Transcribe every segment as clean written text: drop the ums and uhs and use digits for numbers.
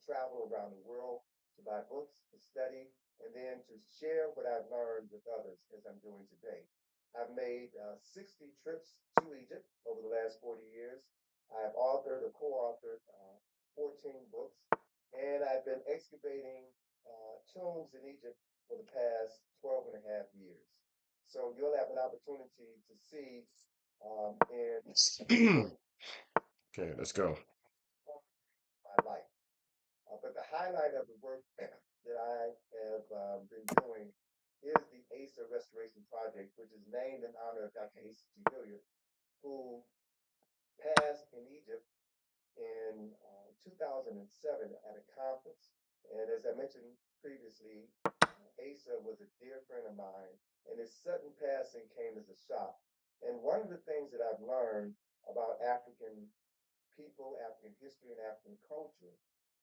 travel around the world, to buy books, to study, and then to share what I've learned with others as I'm doing today. I've made 60 trips to Egypt over the last 40 years. I've authored or co-authored 14 books, and I've been excavating tombs in Egypt for the past 12 and a half years. So you'll have an opportunity to see in Okay, let's go. my life. But the highlight of the work that I have been doing is the ASA Restoration Project, which is named in honor of Dr. Asa G. Hilliard, who passed in Egypt in 2007 at a conference. And as I mentioned previously, Asa was a dear friend of mine, and his sudden passing came as a shock. And one of the things that I've learned about African people, African history, and African culture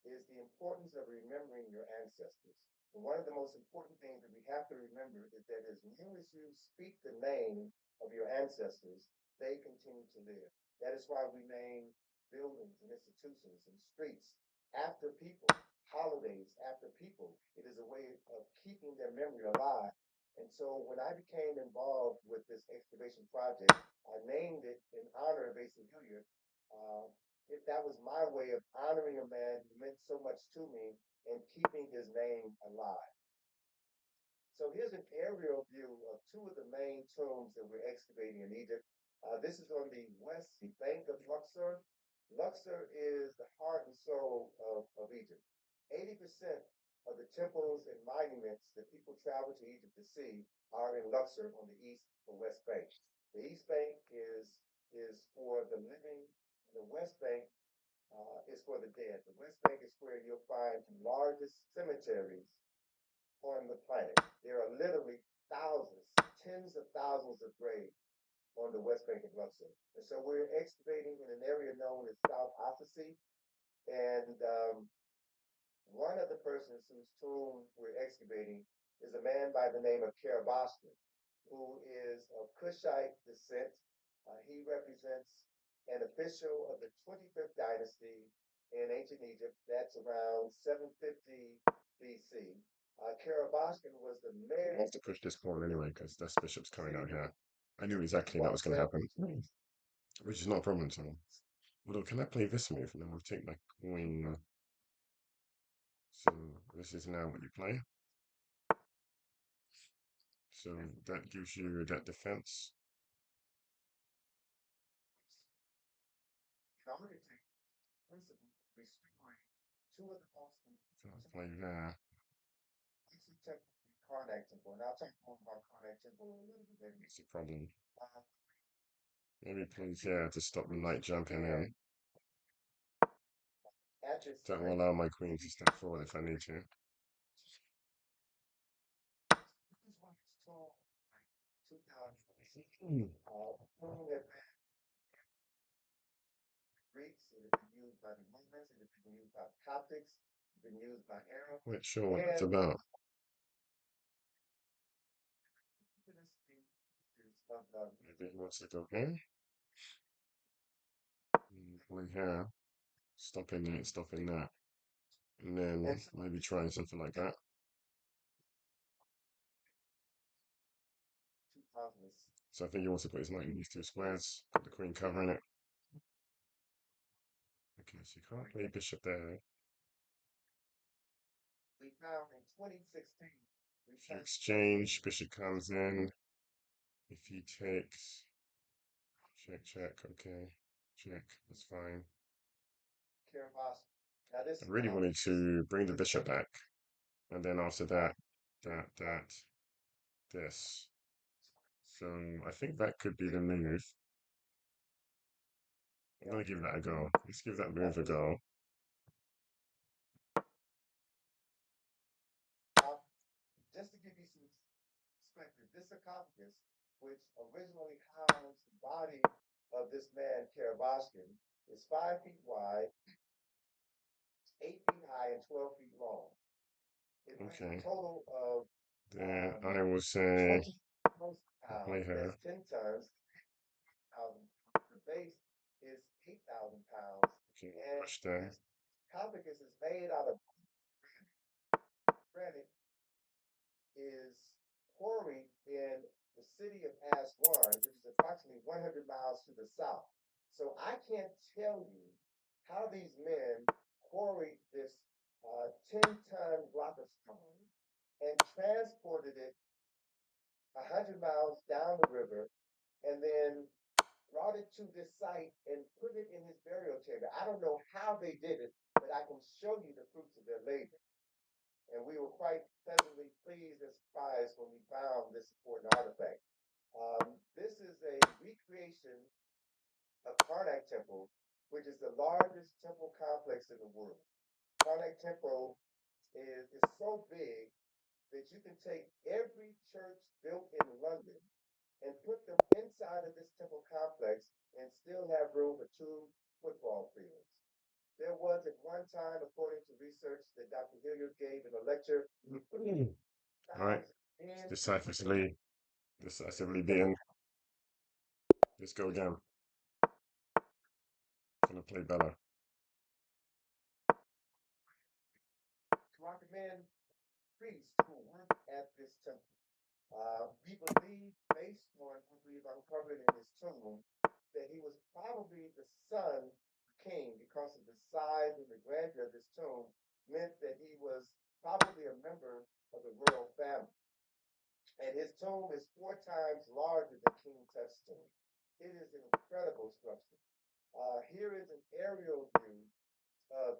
is the importance of remembering your ancestors. And one of the most important things that we have to remember is that as long as you speak the name of your ancestors, they continue to live. That is why we name buildings and institutions and streets after people, holidays after people. It is a way of keeping their memory alive. And so when I became involved with this excavation project, I named it in honor of Asa Hilliard, uh, if that was my way of honoring a man who meant so much to me and keeping his name alive. So here's an aerial view of two of the main tombs that we're excavating in Egypt. This is on the west bank of Luxor. Luxor is the heart and soul of Egypt. 80% of the temples and monuments that people travel to Egypt to see are in Luxor on the east or west bank. The east bank is for the living. The west bank is for the dead. The west bank is where you'll find the largest cemeteries on the planet. There are literally thousands, tens of thousands of graves on the west bank of Luxor. And so we're excavating in an area known as South Ossetie. And one of the persons whose tomb we're excavating is a man by the name of Karabashtan, who is of Kushite descent. He represents an official of the 25th dynasty in ancient Egypt. That's around 750 BC. Karabashtan was the I mayor. have to push this call anyway because this bishop's coming out here. I knew exactly that Well was going to said. happen, which is not a problem at all. Although, can I play this move? And then we'll take my queen. So this is now what you play. So that gives you that defense. In order to principle restoring two of the most So I play there. ancient temples in Karnak Temple. And I'll talk more about Karnak Temple a little bit later. That's the problem. Uh, Maybe plays here to stop the knight jumping in. at this That will site, allow my queen to step forward if I need to. this is what it's called, like 2000. Hmm. Known as Greeks, it has been used by the Romans, it has been used by Coptics, it's been used by Arabs, Quite sure what that's and about. this thing is of the Maybe he wants to go here. Play here. Stopping that, stopping that. And and then so maybe trying something like that. 2000 So I think he wants to put his knight in these two squares, put the queen covering it. Okay, so you can't play bishop there. we found in 2016 we If you found exchange, bishop comes in. If he takes, check, check, okay, check, that's fine. Kiribati. Now this I really wanted to bring the bishop back, and then after uh, that, this. So I think that could be the move. I'm gonna give that a go. Let's give that move a go. uh, just to give you some perspective, this sarcophagus, which originally housed the body of this man Karabashkin, is 5 feet wide, 8 feet high, and 12 feet long. It weighs a Okay. total of Then I will say 20 play pounds. her. That's 10 tons. 1,000. The base is 8,000 pounds, Okay, and push there. it's sarcophagus is made out of granite, is quarried in the city of Aswan, which is approximately 100 miles to the south. So I can't tell you how these men quarried this 10-ton block of stone and transported it 100 miles down the river and then brought it to this site and put it in his burial chamber. I don't know how they did it, but I can show you the fruits of their labor. And we were quite pleasantly pleased and surprised when we found this important artifact. This is a recreation of Karnak Temple, which is the largest temple complex in the world. Karnak Temple is so big that you can take every church built in London and put them inside of this temple complex and still have room for two football fields. There was at one time, according to research that Dr. Hilliard gave in a lecture, All right. and Decisively being. Let's go again. Gonna play better. to recommend priests who work at this temple. We believe, based on what we've uncovered in his tomb, that he was probably the son of the king because of the size and the grandeur of this tomb meant that he was probably a member of the royal family. And his tomb is 4 times larger than King Tut's tomb. It is an incredible structure. Here is an aerial view of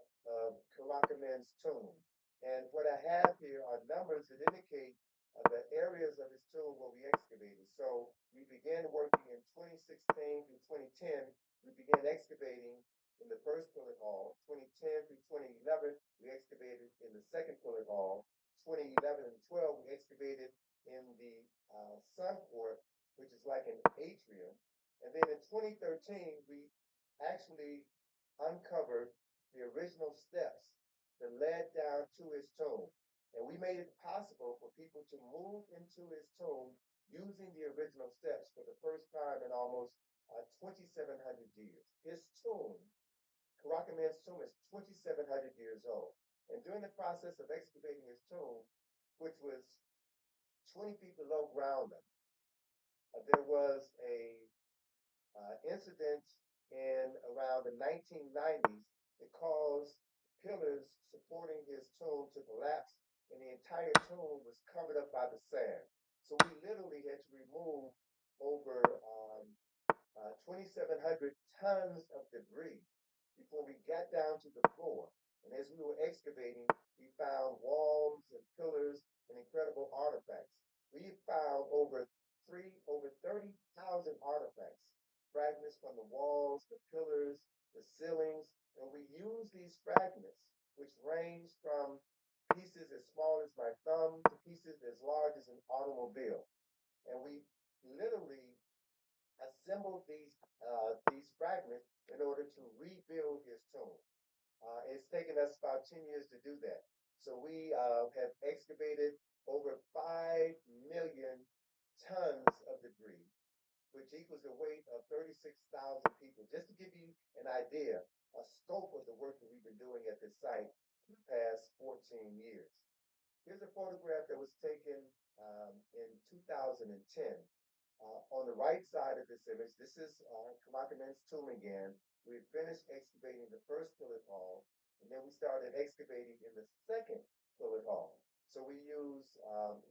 Karakaman's tomb. And what I have here are numbers that indicate the areas of his tomb where we excavated. So we began working in 2016 through 2010. We began excavating in the first pillar hall. 2010 through 2011, we excavated in the second pillar hall. 2011 and 12, we excavated in the sun court, which is like an atrium. And then in 2013, we actually uncovered the original steps that led down to his tomb. And we made it possible for people to move into his tomb using the original steps for the first time in almost 2,700 years. His tomb, Karakaman's tomb, is 2,700 years old. And during the process of excavating his tomb, which was 20 feet below ground level, there was a incident in around the 1990s that caused pillars supporting his tomb to collapse, and the entire tomb was covered up by the sand. So we literally had to remove over 2,700 tons of debris before we got down to the floor. And as we were excavating, we found walls and pillars and incredible artifacts. We found over 30,000 artifacts, fragments from the walls, the pillars, the ceilings, and we use these fragments, which range from pieces as small as my thumb to pieces as large as an automobile. And we literally assembled these fragments in order to rebuild his tomb. It's taken us about 10 years to do that. So we have excavated over 5 million tons of debris, which equals the weight of 36,000 people. Just to give you an idea, a scope of the work that we've been doing at this site for the past 14 years. Here's a photograph that was taken in 2010. On the right side of this image, this is Kamakaman's tomb again. We finished excavating the first pillar hall, and then we started excavating in the second pillar hall. So we used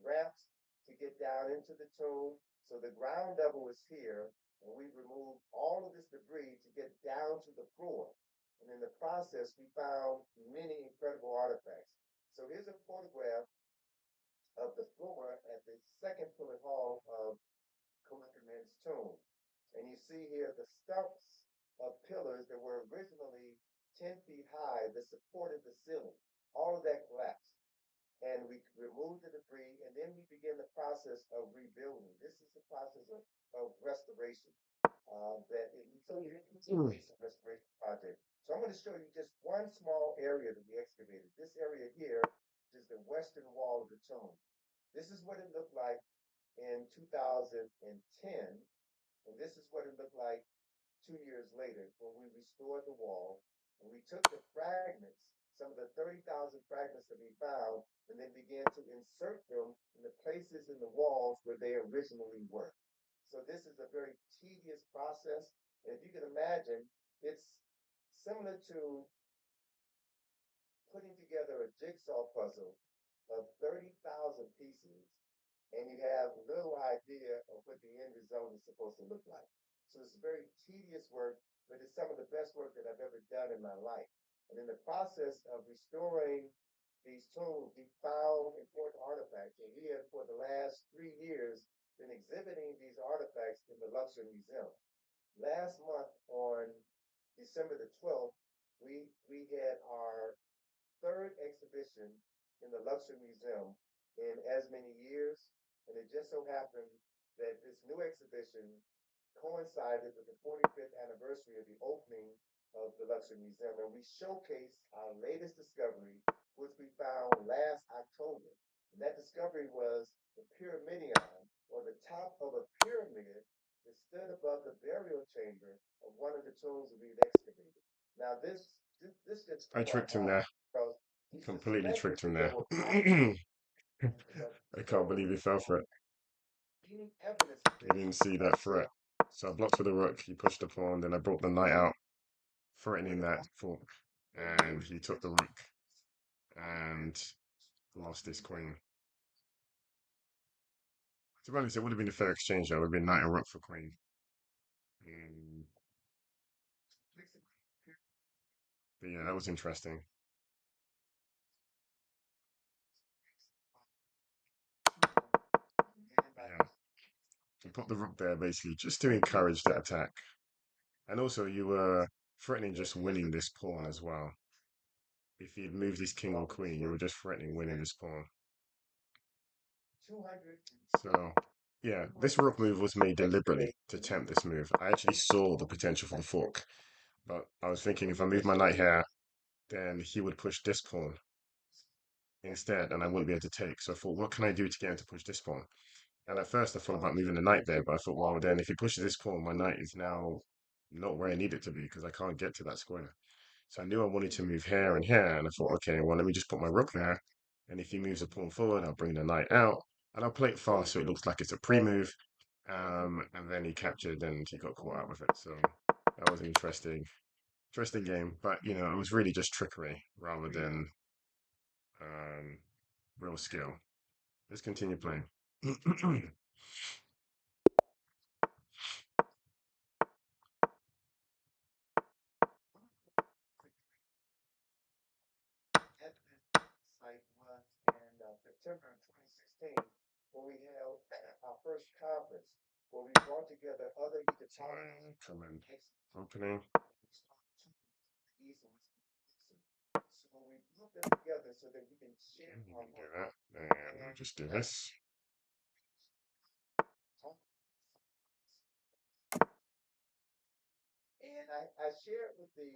ramps to get down into the tomb. So the ground level is here, and we removed all of this debris to get down to the floor. And in the process, we found many incredible artifacts. So here's a photograph of the floor at the second pillar hall of Kumakam's tomb. And you see here the stumps of pillars that were originally 10 feet high that supported the ceiling. All of that collapsed. And we removed the debris, and then we began the process of rebuilding. This is the process of restoration that it's a restoration project. So I'm going to show you just one small area that we excavated. This area here is the western wall of the tomb. This is what it looked like in 2010, and this is what it looked like 2 years later when we restored the wall. And we took the fragments, some of the 30,000 fragments that we found, and then began to insert them in the places in the walls where they originally were. So this is a very tedious process. And if you can imagine, it's similar to putting together a jigsaw puzzle of 30,000 pieces, and you have little idea of what the end result is supposed to look like. So it's very tedious work, but it's some of the best work that I've ever done in my life. And in the process of restoring these tombs, we found important artifacts, and we have, for the last 3 years, been exhibiting these artifacts in the Luxor Museum. Last month on December the 12th, we had our third exhibition in the Luxor Museum in as many years. And it just so happened that this new exhibition coincided with the 45th anniversary of the opening of the Luxor Museum. And we showcased our latest discovery, which we found last October. And that discovery was the pyramidion, or the top of a pyramid that stood above the burial chamber of one of the tombs that we've excavated. Now, this just I blew our tricked him mind there. because we Completely suspected tricked him that there there. were I but can't believe he fell for it. any evidence of He this didn't see that threat. So I blocked with a rook. He pushed the pawn. Then I brought the knight out, threatening that fork. And he took the rook and lost his queen. To be honest, it would have been a fair exchange. Though. It would have been knight and rook for queen. Um, but yeah, that was interesting. Yeah, you put the rook there basically just to encourage the attack. And also, you were threatening just winning this pawn as well. If he'd moved his king or queen, you were just threatening winning this pawn. So, yeah, this rook move was made deliberately to tempt this move. I actually saw the potential for the fork, but I was thinking if I move my knight here, then he would push this pawn instead, and I wouldn't be able to take. So I thought, what can I do to get him to push this pawn? And at first I thought about moving the knight there, but I thought, well, then if he pushes this pawn, my knight is now not where I need it to be because I can't get to that square. So I knew I wanted to move here and here, and I thought, okay, well, let me just put my rook there. And if he moves a pawn forward, I'll bring the knight out, and I'll play it fast so it looks like it's a pre-move. And then he captured, and he got caught out with it. So that was an interesting game. But you know, it was really just trickery rather than um, real skill. Let's continue playing. at this site was in September of 2016 when we held our first conference where we brought together other Egyptologists Come in. and Opening. east and west. So we put them together so that we can share You our can do work. that. And I'll just do this. And I shared with the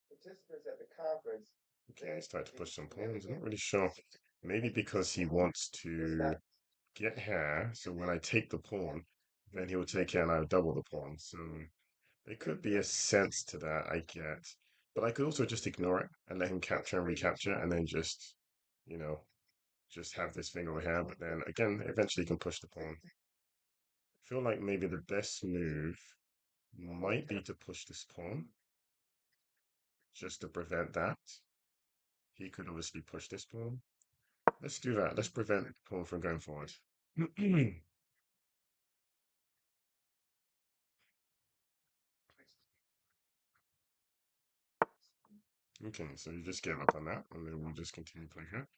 participants at the conference Okay, that he's starting to the push some pawns. I'm not significant really sure. Maybe because he wants is to not get here, so when I take the pawn, then he will take here and I'll double the pawn. So there could be a sense to that, I get. But I could also just ignore it and let him capture and recapture and then just, you know, just have this thing over here. But then again, eventually you can push the pawn. I feel like maybe the best move might be to push this pawn just to prevent that. He could obviously push this pawn. Let's do that. Let's prevent the pawn from going forward. Okay, so you just give up on that, and then we'll just continue playing here.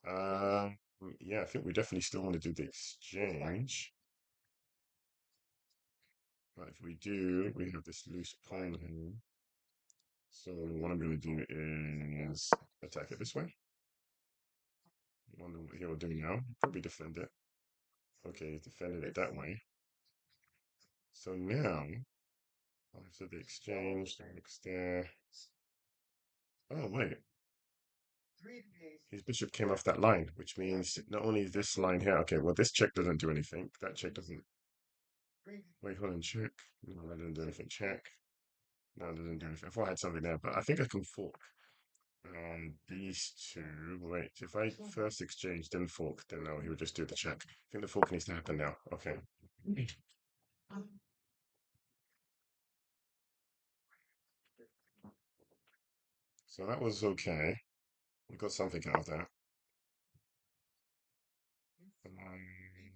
Uh, yeah, I think we definitely still want to do the exchange. But if we do, we have this loose pawn here. So what I'm going to do is attack it this way. Wonder what he'll do now. Probably defend it. Okay, he's defended it that way. So now, after the exchange, the rook's there. Oh, wait. His bishop came off that line, which means not only this line here. Okay, well, this check doesn't do anything. That check doesn't. Wait, hold on, check. No, that didn't do anything. Check. No, that didn't do anything. I thought I had something there, but I think I can fork. These two. Wait, if I first exchange, then fork, then no, he would just do the check. I think the fork needs to happen now. Okay. So that was okay. We got something out of that.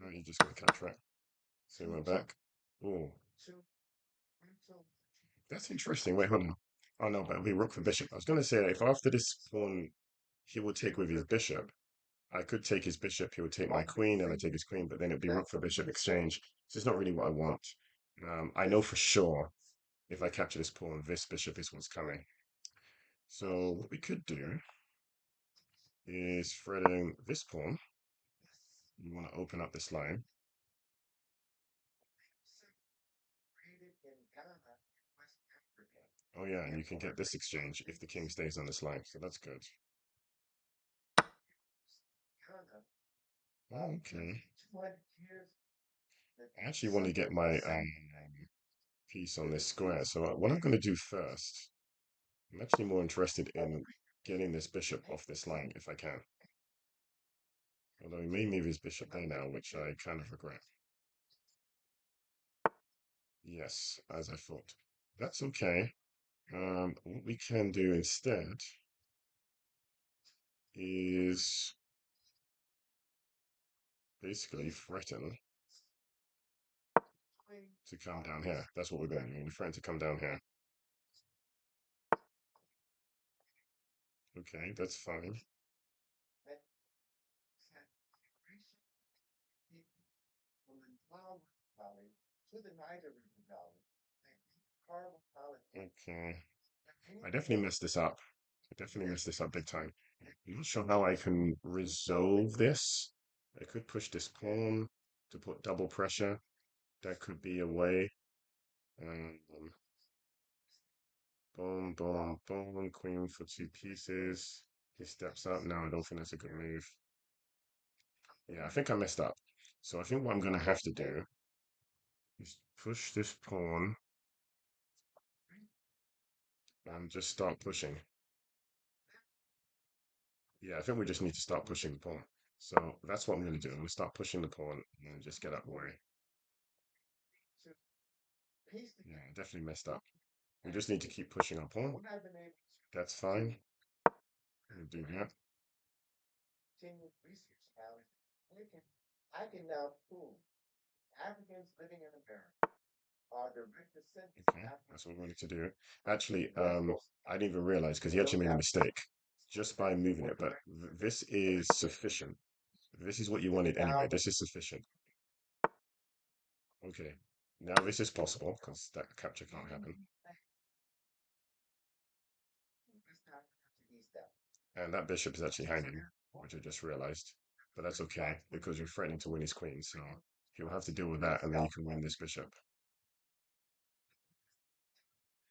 Now you just got to catch right. So we went back. Oh, that's interesting. Wait, hold on. Oh no, but it'll be rook for bishop. I was going to say that if after this pawn he will take with his bishop, I could take his bishop, he would take my queen, and I take his queen, but then it'd be rook for bishop exchange. So it's not really what I want. I know for sure if I capture this pawn, this bishop is what's coming. So what we could do is threading this pawn. You want to open up this line. Oh yeah, and you can get this exchange if the king stays on this line, so that's good. Oh, okay. I actually want to get my piece on this square, so what I'm going to do first, I'm actually more interested in getting this bishop off this line if I can. Although he may move his bishop there now, which I kind of regret. Yes, as I thought. That's okay. What we can do instead is basically threaten to come down here. That's what we're going to do. We're threatening to come down here. Okay, that's fine. Okay. I definitely messed this up. I definitely messed this up big time. I'm not sure how I can resolve this. I could push this pawn to put double pressure. That could be a way. Um, boom, boom, boom. Queen for two pieces. He steps up. No, I don't think that's a good move. Yeah, I think I messed up. So I think what I'm going to have to do is push this pawn and just start pushing. Yeah, I think we just need to start pushing the pawn. So that's what I'm going to do. I'm going to start pushing the pawn and just get out of the way. Yeah, definitely messed up. We just need to keep pushing our pawn. That's fine. We'll do that. Okay, that's what we wanted to do. Actually, I didn't even realize because he actually made a mistake just by moving it, but this is sufficient. This is what you wanted anyway. This is sufficient. Okay, now this is possible because that capture can't happen. And that bishop is actually hanging, which I just realized. But that's okay because you're threatening to win his queen, so he'll have to deal with that, and then you can win this bishop.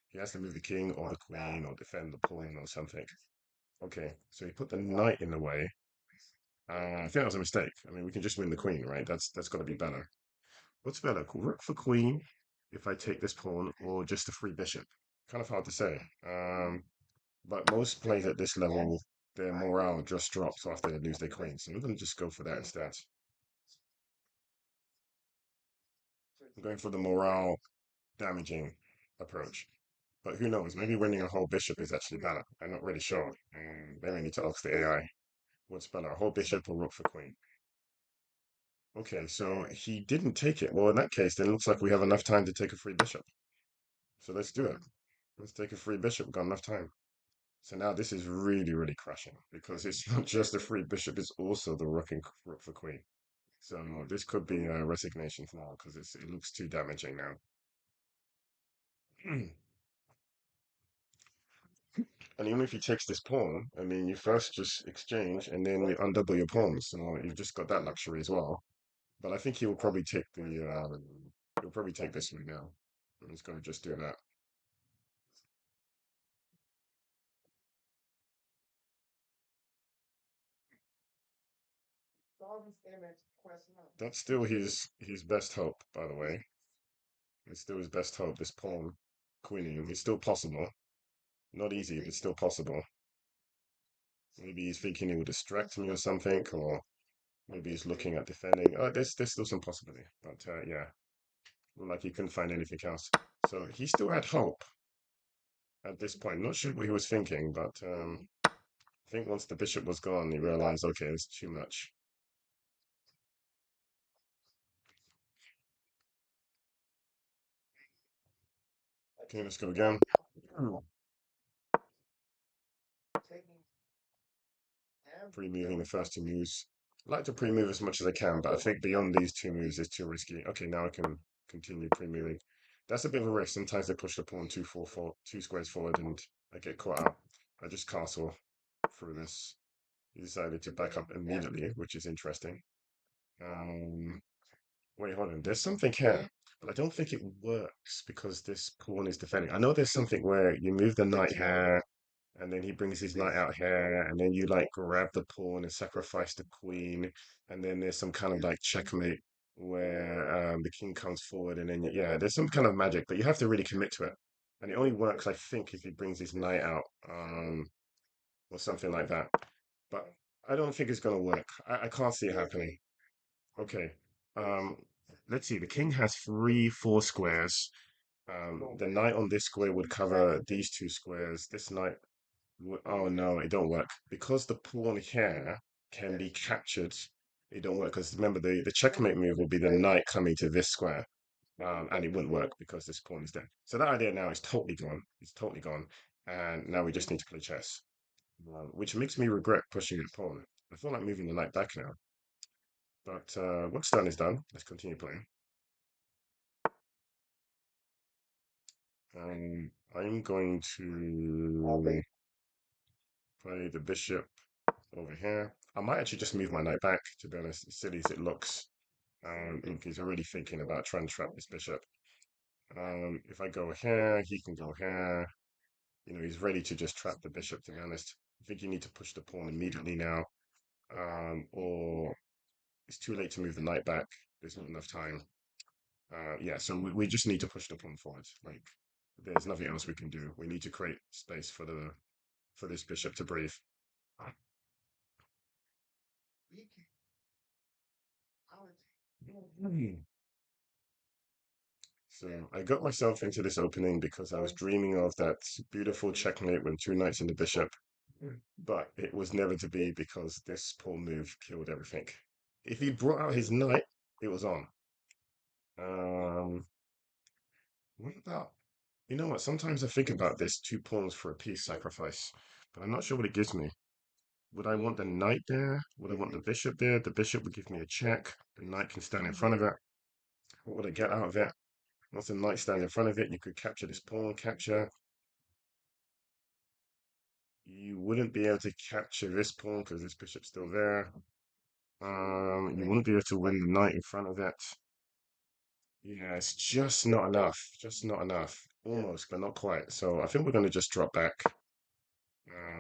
He has to move the king or the queen or defend the pawn or something. Okay, so he put the knight in the way. I think that was a mistake. I mean, we can just win the queen, right? That's got to be better. What's better, rook for queen if I take this pawn, or just a free bishop? Kind of hard to say. But most players at this level, their morale just drops after they lose their queen. So I'm going to just go for that instead. I'm going for the morale damaging approach. But who knows? Maybe winning a whole bishop is actually better. I'm not really sure. Maybe I need to ask the AI what's better, a whole bishop or rook for queen. Okay, so he didn't take it. Well, in that case, then it looks like we have enough time to take a free bishop. So let's do it. Let's take a free bishop. We've got enough time. So now this is really, really crashing because it's not just a free bishop, it's also the rook and rook for queen. So this could be a resignation now because it looks too damaging now. And even if he takes this pawn, I mean, you first just exchange and then you undouble your pawns. So you've just got that luxury as well. But I think he will probably take he'll probably take this one now. He's going to just do that. That's still his best hope, by the way. It's still his best hope. This pawn queening is still possible. Not easy, but still possible. Maybe he's thinking he will distract me or something, or maybe he's looking at defending. Oh, there's still some possibility, but yeah, like he couldn't find anything else. So he still had hope at this point. Not sure what he was thinking, but I think once the bishop was gone, he realized, okay, it's too much. Okay, let's go again. Pre-moving the first two moves. I like to pre-move as much as I can, but I think beyond these two moves is too risky. Okay, now I can continue pre-moving. That's a bit of a risk. Sometimes they push the pawn two squares forward and I get caught out. I just castle through this. He decided to back up immediately, which is interesting. Um, Wait, hold on. There's something here, but I don't think it works because this pawn is defending. I know there's something where you move the knight here, and then he brings his knight out here, and then you like grab the pawn and sacrifice the queen, and then there's some kind of like checkmate where the king comes forward, and then yeah, there's some kind of magic, but you have to really commit to it, and it only works, I think, if he brings his knight out, or something like that. But I don't think it's gonna work. I can't see it happening. Okay. Um, let's see. The king has three, four squares. The knight on this square would cover these two squares. This knight would, oh no, it don't work. Because the pawn here can be captured, it don't work. Because remember, the checkmate move will be the knight coming to this square. And it wouldn't work because this pawn is dead. So that idea now is totally gone. It's totally gone. And now we just need to play chess. Which makes me regret pushing the pawn. I feel like moving the knight back now. But what's done is done. Let's continue playing. I'm going to play the bishop over here. I might actually just move my knight back, to be honest, as silly as it looks. He's already thinking about trying to trap this bishop. If I go here, he can go here. You know, he's ready to just trap the bishop, to be honest. I think you need to push the pawn immediately now. Or it's too late to move the knight back. There's not enough time. Yeah, so we just need to push the pawn forward. Like, there's nothing else we can do. We need to create space for this bishop to breathe. So I got myself into this opening because I was dreaming of that beautiful checkmate with two knights and the bishop, but it was never to be because this pawn move killed everything. If he brought out his knight, it was on. Um, what about, you know what? Sometimes I think about this two pawns for a piece sacrifice, but I'm not sure what it gives me. Would I want the knight there? Would I want the bishop there? The bishop would give me a check. The knight can stand in front of it. What would I get out of it? Once the knight stands in front of it, you could capture this pawn, capture. You wouldn't be able to capture this pawn because this bishop's still there. You wouldn't be able to win the knight in front of it. Yeah, it's just not enough. Just not enough. Almost, but not quite. So I think we're going to just drop back.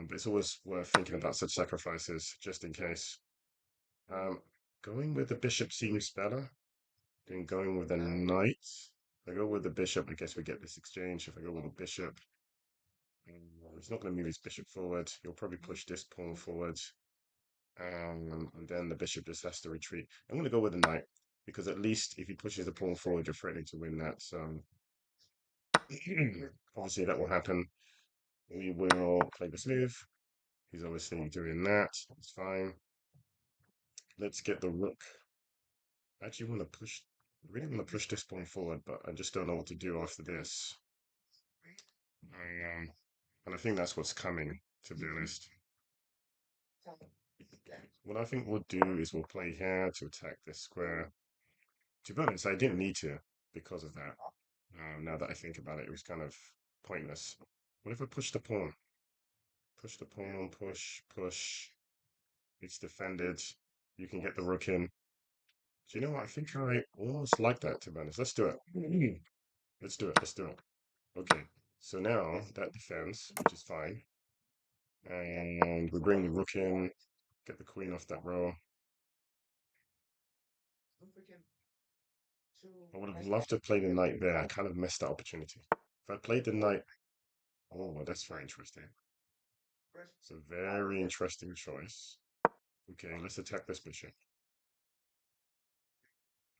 But it's always worth thinking about such sacrifices, just in case. Um, Going with the bishop seems better than going with the knight. If I go with the bishop, I guess we get this exchange. If I go with the bishop, he's not going to move his bishop forward. He'll probably push this pawn forward. And then the bishop just has to retreat. I'm going to go with the knight because at least if he pushes the pawn forward, you're threatening to win that. So obviously that will happen. We will play this move. He's obviously doing that. It's fine. Let's get the rook. I actually want to push. I really want to push this pawn forward, but I just don't know what to do after this. And I think that's what's coming, to be honest. What I think we'll do is we'll play here to attack this square. To be honest, I didn't need to because of that. Now that I think about it, it was kind of pointless. What if I push the pawn? Push the pawn, push, push. It's defended. You can get the rook in. Do you know what? I think I almost like that, to be honest. Let's do it. Let's do it. Let's do it. Okay. So now that defends, which is fine. And we bring the rook in, get the queen off that row. I would have loved to play the knight there. I kind of missed that opportunity. If I played the knight, oh, well, that's very interesting. It's a very interesting choice. Okay, let's attack this bishop.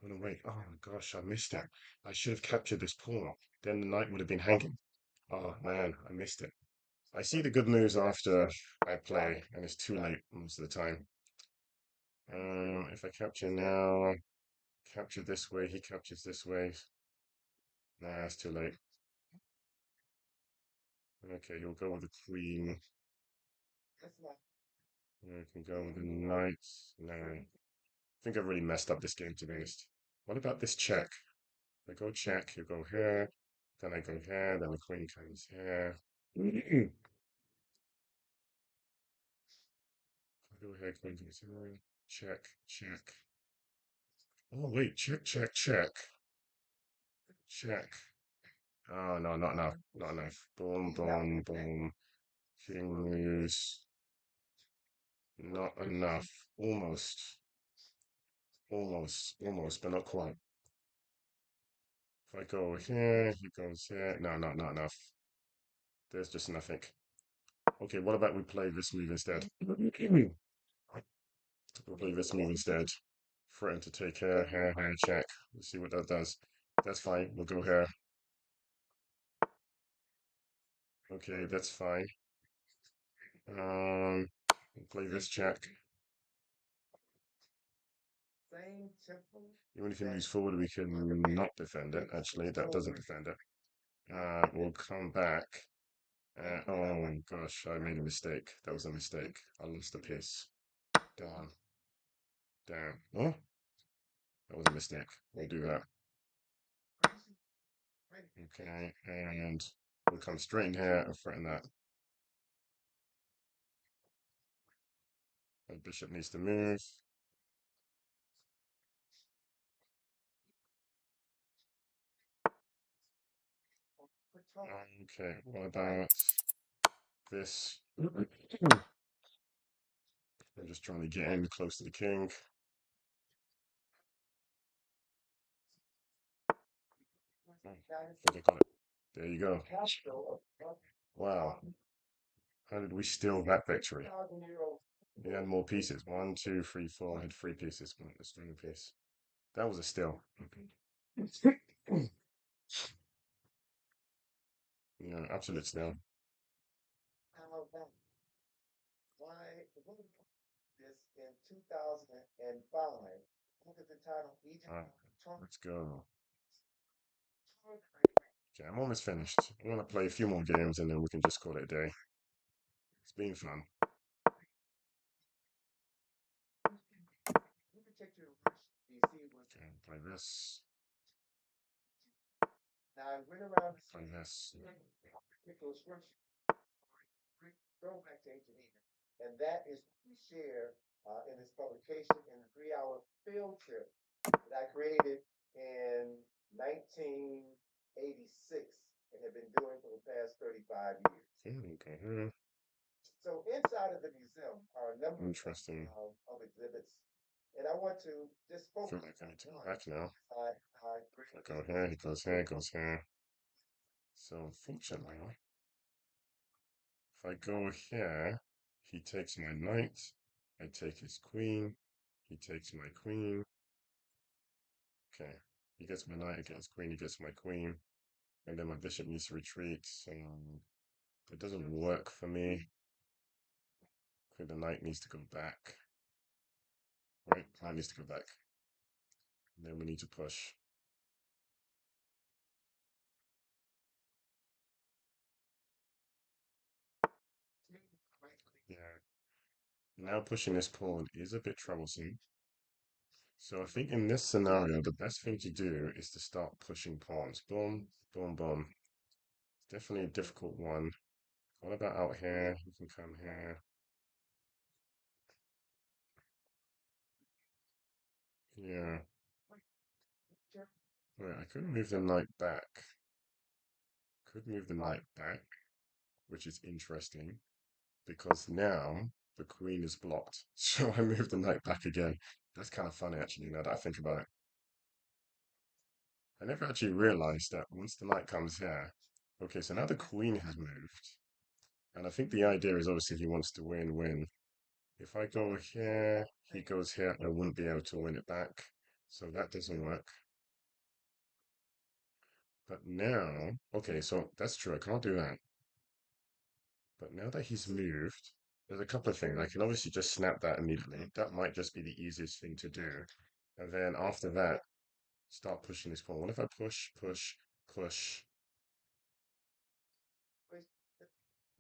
Oh no, wait. Oh gosh, I missed it. I should have captured this pawn. Then the knight would have been hanging. Oh man, I missed it. I see the good moves after I play, and it's too late most of the time. If I capture now, capture this way, he captures this way. Nah, it's too late. Okay, you'll go with the queen. You can go with the knight. No, I think I've really messed up this game, to be honest. What about this check? I go check, you go here, then I go here, then the queen comes here. I go here, queen comes here. Check, check. Oh wait, check, check, check, check. Oh no, not enough, not enough. Boom, boom, boom. King moves. Not enough. Almost, almost, but not quite. If I go here, he goes here. No, not enough. There's just nothing. Okay, what about we play this move instead? We'll play this move instead. Threaten to take here, check. Let's see what that does. That's fine. We'll go here. Okay, that's fine. We'll play this check. Even if he moves forward, we can not defend it. Actually, that doesn't defend it. We'll come back. Oh gosh, I made a mistake. That was a mistake. I lost a piece. Damn. Damn. Oh, that was a mistake. We'll do that. Okay, and we'll come straight in here and threaten that. The bishop needs to move. Okay, what about this? I'm just trying to get in close to the king. Oh, I think I got it. There you go. Wow. How did we steal that victory? We had more pieces. One, two, three, four. I had three pieces. One, a string piece. That was a steal. Yeah, absolute steal. Ah, let's go. Okay, I'm almost finished. I'm gonna play a few more games and then we can just call it a day. It's been fun. Okay, play this. Play this. Okay, here. Interesting. I feel like I need to go back now. If I go here, he goes here, goes here. So unfortunately, if I go here, he takes my knight. I take his queen. He takes my queen. Okay. He gets my knight, I get his queen, he gets my queen. And then my bishop needs to retreat. So it doesn't work for me. Okay, the knight needs to go back. Right, knight needs to go back. And then we need to push. Yeah. Now pushing this pawn is a bit troublesome. So I think in this scenario, the best thing to do is to start pushing pawns. Boom, boom, boom. Definitely a difficult one. What about out here? You can come here. Yeah. Right, I could move the knight back. Could move the knight back, which is interesting because now the queen is blocked. So I move the knight back again. That's kind of funny actually, now that I think about it. I never actually realized that once the knight comes here. Okay, so now the queen has moved. And I think the idea is obviously he wants to win. If I go here, he goes here, I wouldn't be able to win it back. So that doesn't work. But now, okay, so that's true. I can't do that. But now that he's moved, there's a couple of things. I can obviously just snap that immediately. That might just be the easiest thing to do. And then after that, start pushing this pawn. What if I push?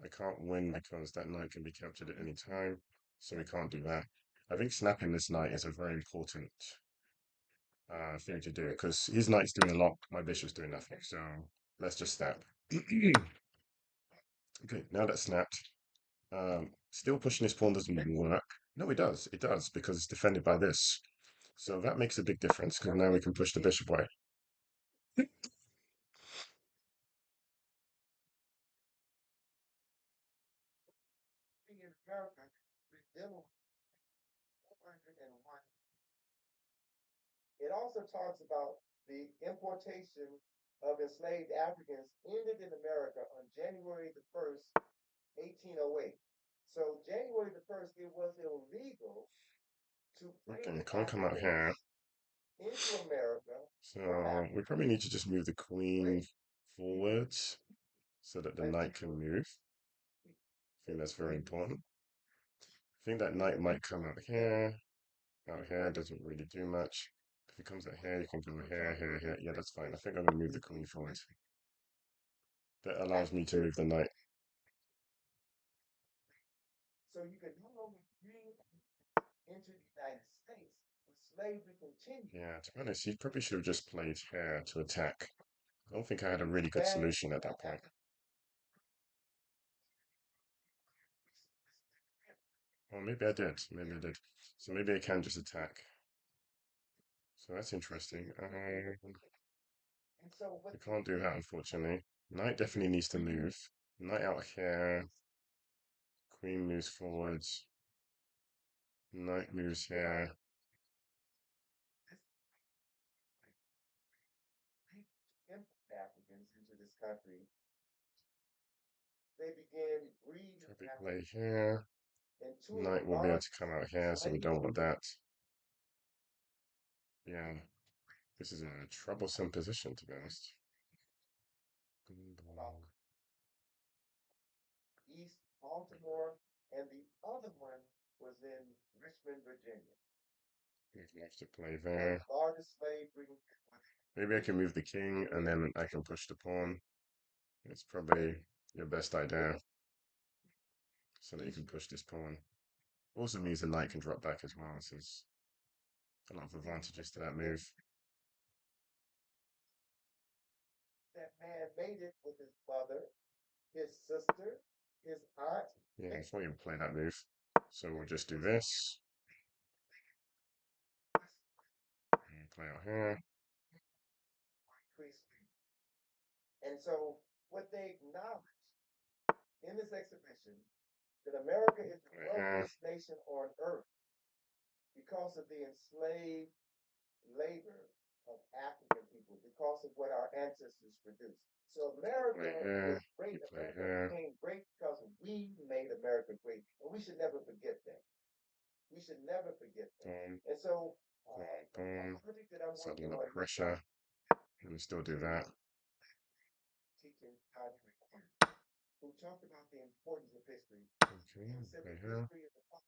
I can't win because that knight can be captured at any time, so we can't do that. I think snapping this knight is a very important thing to do because his knight's doing a lot, my bishop's doing nothing. So let's just snap. Okay, now that's snapped. Still pushing this pawn doesn't even work. No, it does. It does because it's defended by this. So that makes a big difference because now we can push the bishop away. In America, the demo 401. It also talks about the importation of enslaved Africans ended in America on January the 1st, 1808. So January the 1st, it was illegal to Okay, bring can't come out here. Africans into America from So we Africa. probably need to just move the queen forwards so that the knight can move. I think that's very important. I think that knight might come out here. Out here doesn't really do much. If it comes out here, you can go here. Yeah, that's fine. I think I'm going to move the queen forward. That allows me to move the knight. So you can no longer bring into the United States, but slavery continued. Yeah, to be honest, he probably should have just played here to attack. I don't think I had a really good solution at that point. Or maybe I did. Maybe I did. So maybe I can just attack. So that's interesting. And so what I can't do that, unfortunately. Knight definitely needs to move. Knight out here. Queen moves forwards. Knight moves here. Africans into this country, they began breeding Traffic play Africans here. and two of Knight the will be able to largest come out here, so we slaves don't want that. Yeah, this is a troublesome position, to be honest. about East Baltimore, and the other one was in Richmond, Virginia. We can have to play there. Largest slave breeding. Maybe I can move the king, and then I can push the pawn. It's probably your best idea, so that you can push this pawn. Also means the knight can drop back as well, so there's a lot of advantages to that move. That man made it with his mother, his sister, his aunt. Yeah, I thought you would play that move. So we'll just do this. And play out here. And so what they acknowledged in this exhibition that America is the wealthiest nation on earth because of the enslaved labor of African people, because of what our ancestors produced. So America was great. America became great because we made America great, and we should never forget that. We should never forget that. And so, a project that I'm working on pressure. Can we still do that? Teaching how to record, who talked about the importance of history. Okay, And said that here. history is a part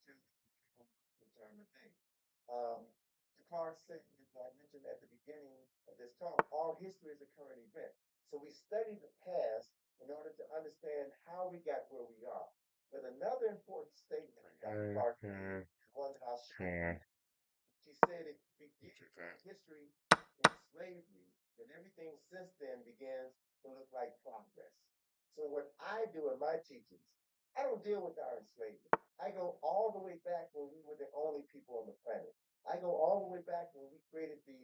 to determine things. Um, Jakar said, as I mentioned at the beginning of this talk, all history is a current event. So we study the past in order to understand how we got where we are. But another important statement Dr. Parker made, one that I'll share. She said it begins history in slavery, and everything since then begins to look like progress. So what I do in my teachings, I don't deal with our enslavement. I go all the way back when we were the only people on the planet. I go all the way back when we created the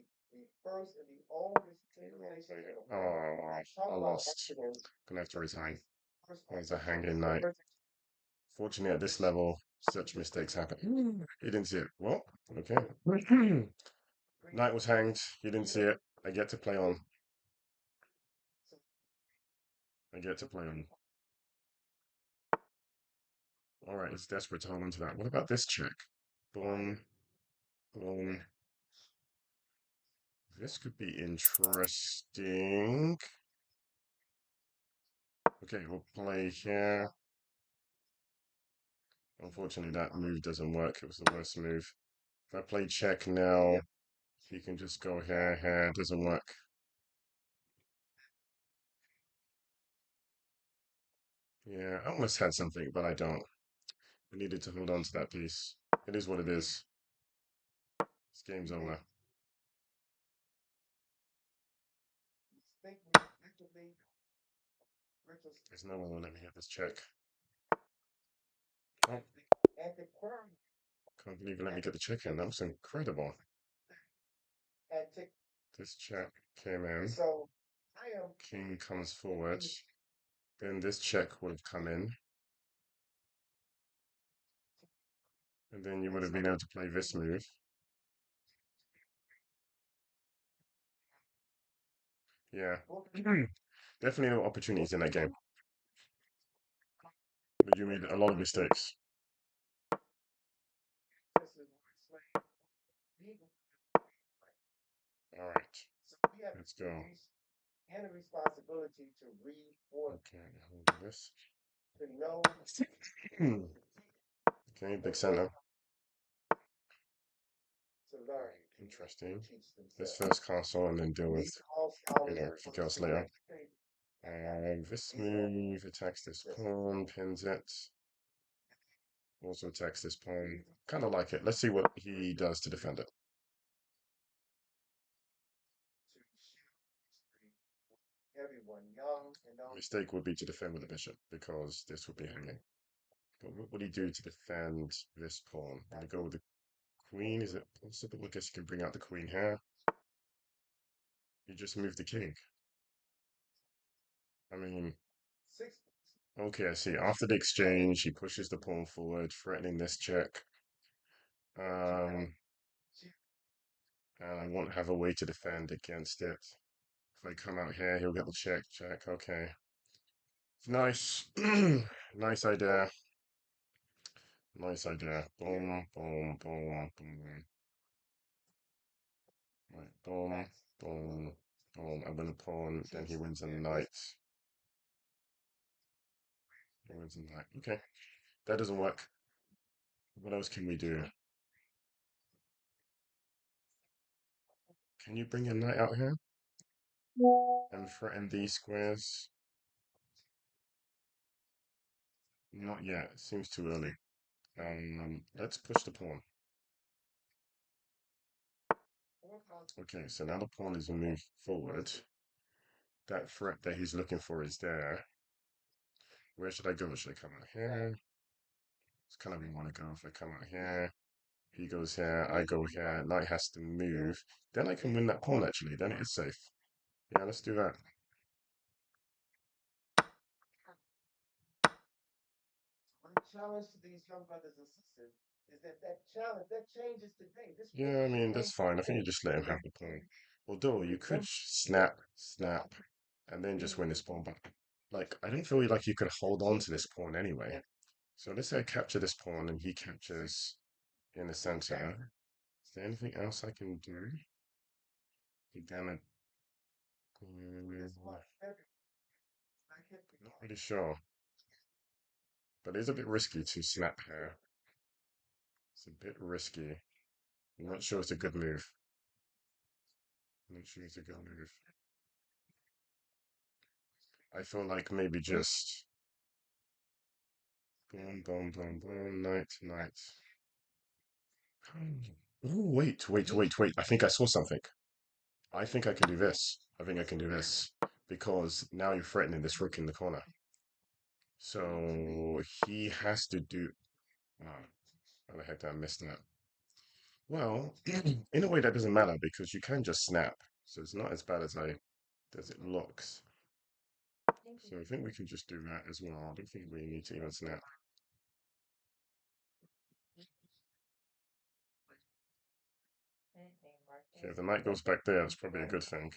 first and the oldest civilization in the world. I lost. Gonna have to resign. There's a hanging knight. Fortunately, at this level, such mistakes happen. He didn't see it. What? Okay. Knight was hanged. He didn't see it. I get to play on. I get to play on. All right, it's desperate to hold on to that. What about this check? Boom, boom. This could be interesting. Okay, we'll play here. Unfortunately, that move doesn't work. It was the worst move. If I play check now, he can just go here, here. It doesn't work. Yeah, I almost had something, but I don't. I needed to hold on to that piece. It is what it is. This game's over. There's no one will let me get this check. Oh, can't believe you let me get the check in. That was incredible. This check came in. King comes forward. Then this check would have come in. And then you would have been able to play this move. Yeah. Definitely no opportunities in that game. But you made a lot of mistakes. All right. Let's go. Okay, hold this. Okay, big center. Interesting. This first castle and then deal with, everything else later. This move attacks this pawn, pins it. Also attacks this pawn. Kind of like it. Let's see what he does to defend it. Mistake would be to defend with the bishop because this would be hanging. But what would he do to defend this pawn? Would he go with the queen? Is it possible? I guess you can bring out the queen here. You just move the king. I mean, okay, I see. After the exchange, he pushes the pawn forward, threatening this check. Um, and I won't have a way to defend against it. If I come out here, he'll get the check, check. Okay. Nice. Nice idea. Nice idea. Boom, boom, boom, boom. Right, boom, boom, boom. I win a pawn, then he wins a knight. He wins a knight. Okay, that doesn't work. What else can we do? Can you bring a knight out here and threaten these squares? Not yet. It seems too early. Let's push the pawn. Okay, so now the pawn is moved forward. That threat that he's looking for is there. Where should I go? Should I come out here? It's kind of where I want to go. If I come out here, he goes here, I go here, knight has to move. Then I can win that pawn actually. Then it is safe. Yeah, let's do that. Yeah, I mean, that's fine. I think you just let him have the pawn. Although you could snap, snap, and then just win this pawn back. Like, I don't feel like you could hold on to this pawn anyway. So let's say I capture this pawn and he captures in the center. Is there anything else I can do? Damn it. Not really sure. But it's a bit risky to snap here. It's a bit risky. I'm not sure it's a good move. I'm not sure it's a good move. I feel like maybe just boom, boom, boom, boom, knight, knight. Oh, wait, wait, wait, wait. I think I saw something. I think I can do this. I think I can do this. Because now you're threatening this rook in the corner. So he has to do. Ah, how the heck did I miss that? Well, in a way that doesn't matter because you can just snap. So it's not as bad as it looks. So I think we can just do that as well. I don't think we need to even snap. Okay, if the knight goes back there, that's probably a good thing.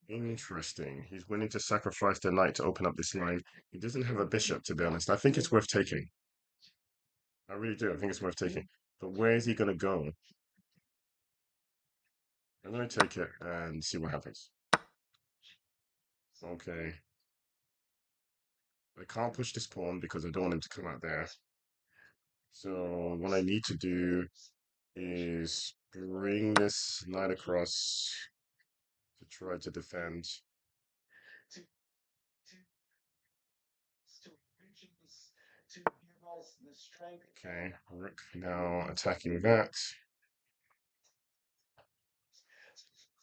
Interesting. He's willing to sacrifice the knight to open up this line. He doesn't have a bishop, to be honest. I think it's worth taking. I really do. I think it's worth taking. But where is he going to go? I'm going to take it and see what happens. Okay. I can't push this pawn because I don't want him to come out there. So what I need to do is bring this knight across to try to defend. Okay, rook now attacking that.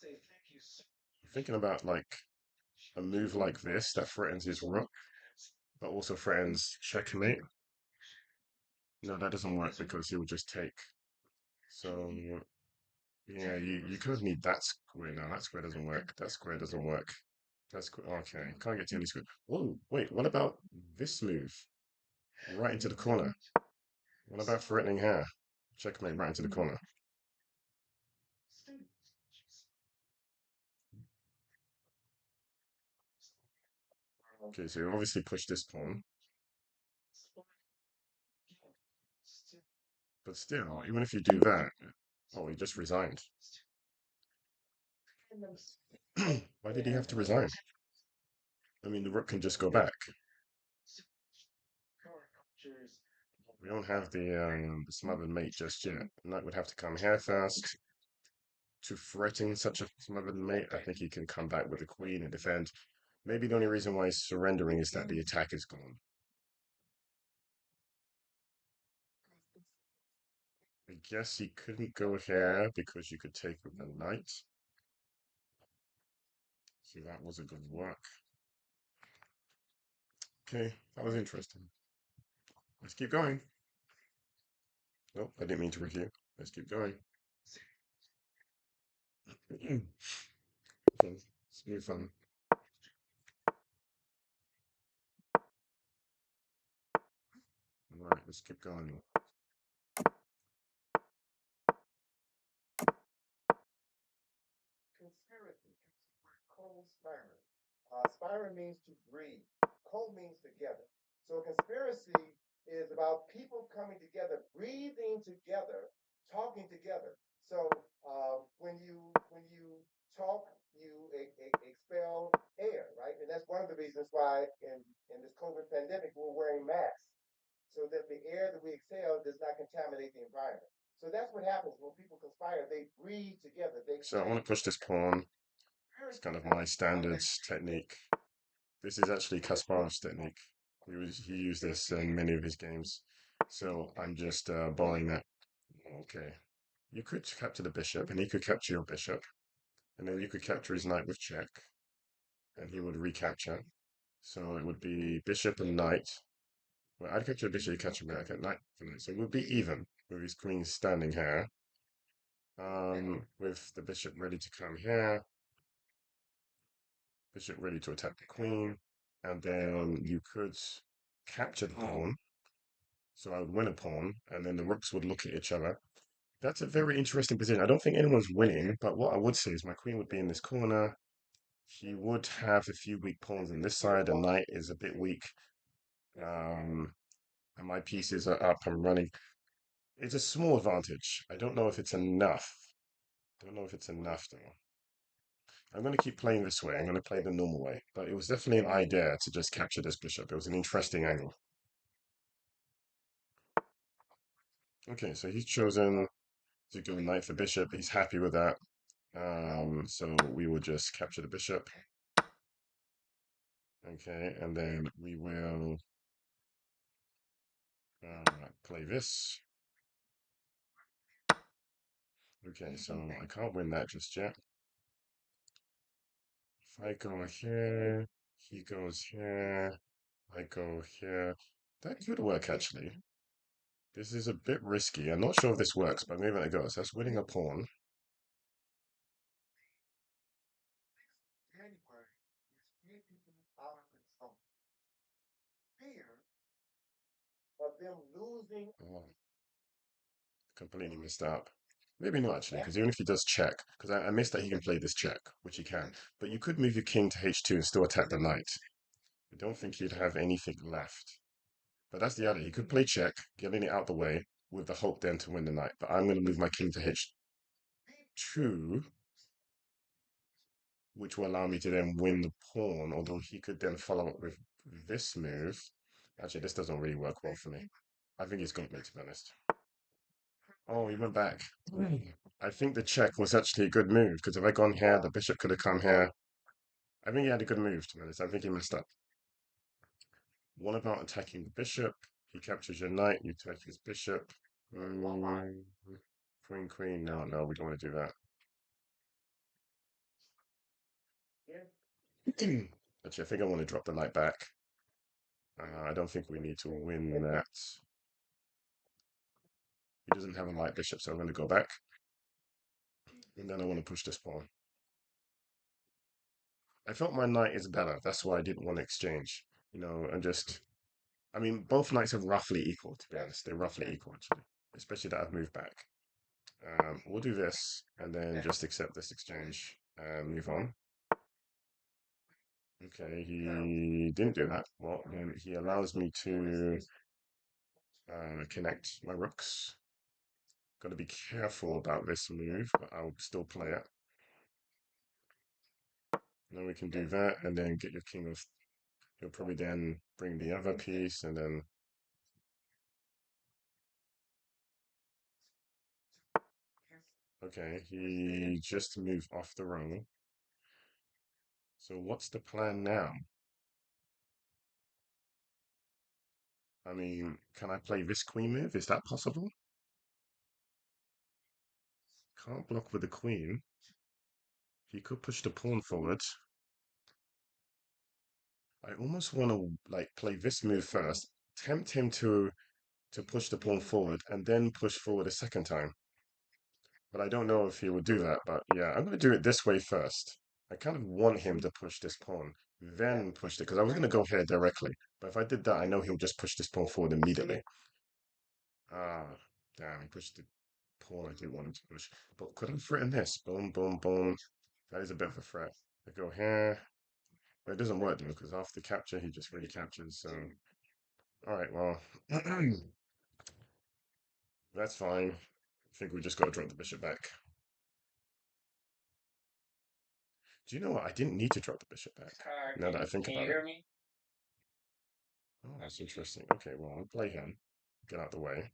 I'm thinking about like a move like this that threatens his rook, but also threatens checkmate. No, that doesn't work because he will just take. So yeah, you kind of need that square. No, that square doesn't work. That square doesn't work. Okay. Can't get to any square. Oh, wait, what about this move? Right into the corner. What about threatening her? Checkmate right into the corner. Okay, so you obviously push this pawn. But still, even if you do that, oh, he just resigned. Why did he have to resign? I mean, the rook can just go back. We don't have the smothered mate just yet. Knight would have to come here first. To threaten such a smothered mate, I think he can come back with the queen and defend. Maybe the only reason why he's surrendering is that the attack is gone. I guess he couldn't go here because you could take with the knight. So that wasn't going to work. Okay, that was interesting. Let's keep going. Nope, I didn't mean to review. Let's keep going. Okay, smooth fun. All right, let's keep going. Conspiracy, co-spiring. Spiring means to breed. Co means together. So conspiracy is about people coming together, breathing together, talking together. So when you talk, you expel air, right? And that's one of the reasons why in this COVID pandemic we're wearing masks so that the air that we exhale does not contaminate the environment. So that's what happens when people conspire. They breathe together. They So I want to push this pawn. It's kind of my standards technique. This is actually Kasparov's technique. He used this in many of his games. So I'm just borrowing that. Okay. You could capture the bishop, and he could capture your bishop, and then you could capture his knight with check, and he would recapture. So it would be bishop and knight. Well, I'd capture a bishop, you capture me, I get knight for knight. So it would be even with his queen standing here. With the bishop ready to come here, bishop ready to attack the queen, and then you could capture the pawn. So I would win a pawn, and then the rooks would look at each other. That's a very interesting position. I don't think anyone's winning, but what I would say is my queen would be in this corner. He would have a few weak pawns on this side. The knight is a bit weak. Um, and my pieces are up and running. It's a small advantage. I don't know if it's enough. Don't know if it's enough though. I'm going to keep playing this way. I'm going to play the normal way. But it was definitely an idea to just capture this bishop. It was an interesting angle. Okay, so he's chosen to go knight for bishop. He's happy with that. So we will just capture the bishop. Okay, and then we will play this. Okay, so I can't win that just yet. If I go here, he goes here, I go here. That could work actually. This is a bit risky. I'm not sure if this works, but maybe it goes. That's winning a pawn. January is keeping out of control. Fear of them losing. Oh. completely missed out. Maybe not actually, because even if he does check, because I missed that he can play this check, which he can. But you could move your king to h2 and still attack the knight. I don't think he'd have anything left. But that's the other. He could play check, getting it out the way, with the hope then to win the knight. But I'm going to move my king to h2, which will allow me to then win the pawn, although he could then follow up with this move. Actually, this doesn't really work well for me. I think he's got me, to be honest. Oh, he went back. I think the check was actually a good move, because if I gone here, the bishop could have come here. I think he had a good move, to be honest. I think he messed up. What about attacking the bishop? He captures your knight, you attack his bishop. Queen, queen. No, no, we don't want to do that. Actually, I think I want to drop the knight back. I don't think we need to win that. He doesn't have a knight bishop, so I'm going to go back. And then I want to push this pawn. I felt my knight is better. That's why I didn't want to exchange. I mean, both knights are roughly equal, to be honest. They're roughly equal, actually. Especially that I've moved back. We'll do this, and then just accept this exchange and move on. Okay, he didn't do that. Well, then he allows me to connect my rooks. Got to be careful about this move, but I'll still play it. Then we can do that, and then get your king of. He'll probably then bring the other piece, and then. Okay, he just moved off the row. So what's the plan now? I mean, can I play this queen move? Is that possible? Can't block with the queen. He could push the pawn forward. I almost want to like play this move first, tempt him to push the pawn forward, and then push forward a second time. But I don't know if he will do that. But yeah, I'm going to do it this way first. I kind of want him to push this pawn, then push it, because I was going to go here directly. But if I did that, I know he'll just push this pawn forward immediately. Ah, damn, he pushed the pawn I didn't want him to push. But could I threaten this? Boom, boom, boom. That is a bit of a threat. I go here. But it doesn't work though, because after capture, he just really captures. So, all right, well, that's fine. I think we just got to drop the bishop back. Do you know what? I didn't need to drop the bishop back. Now that I think about it. Oh, that's interesting. Okay, well, I'll play him. Get out the way.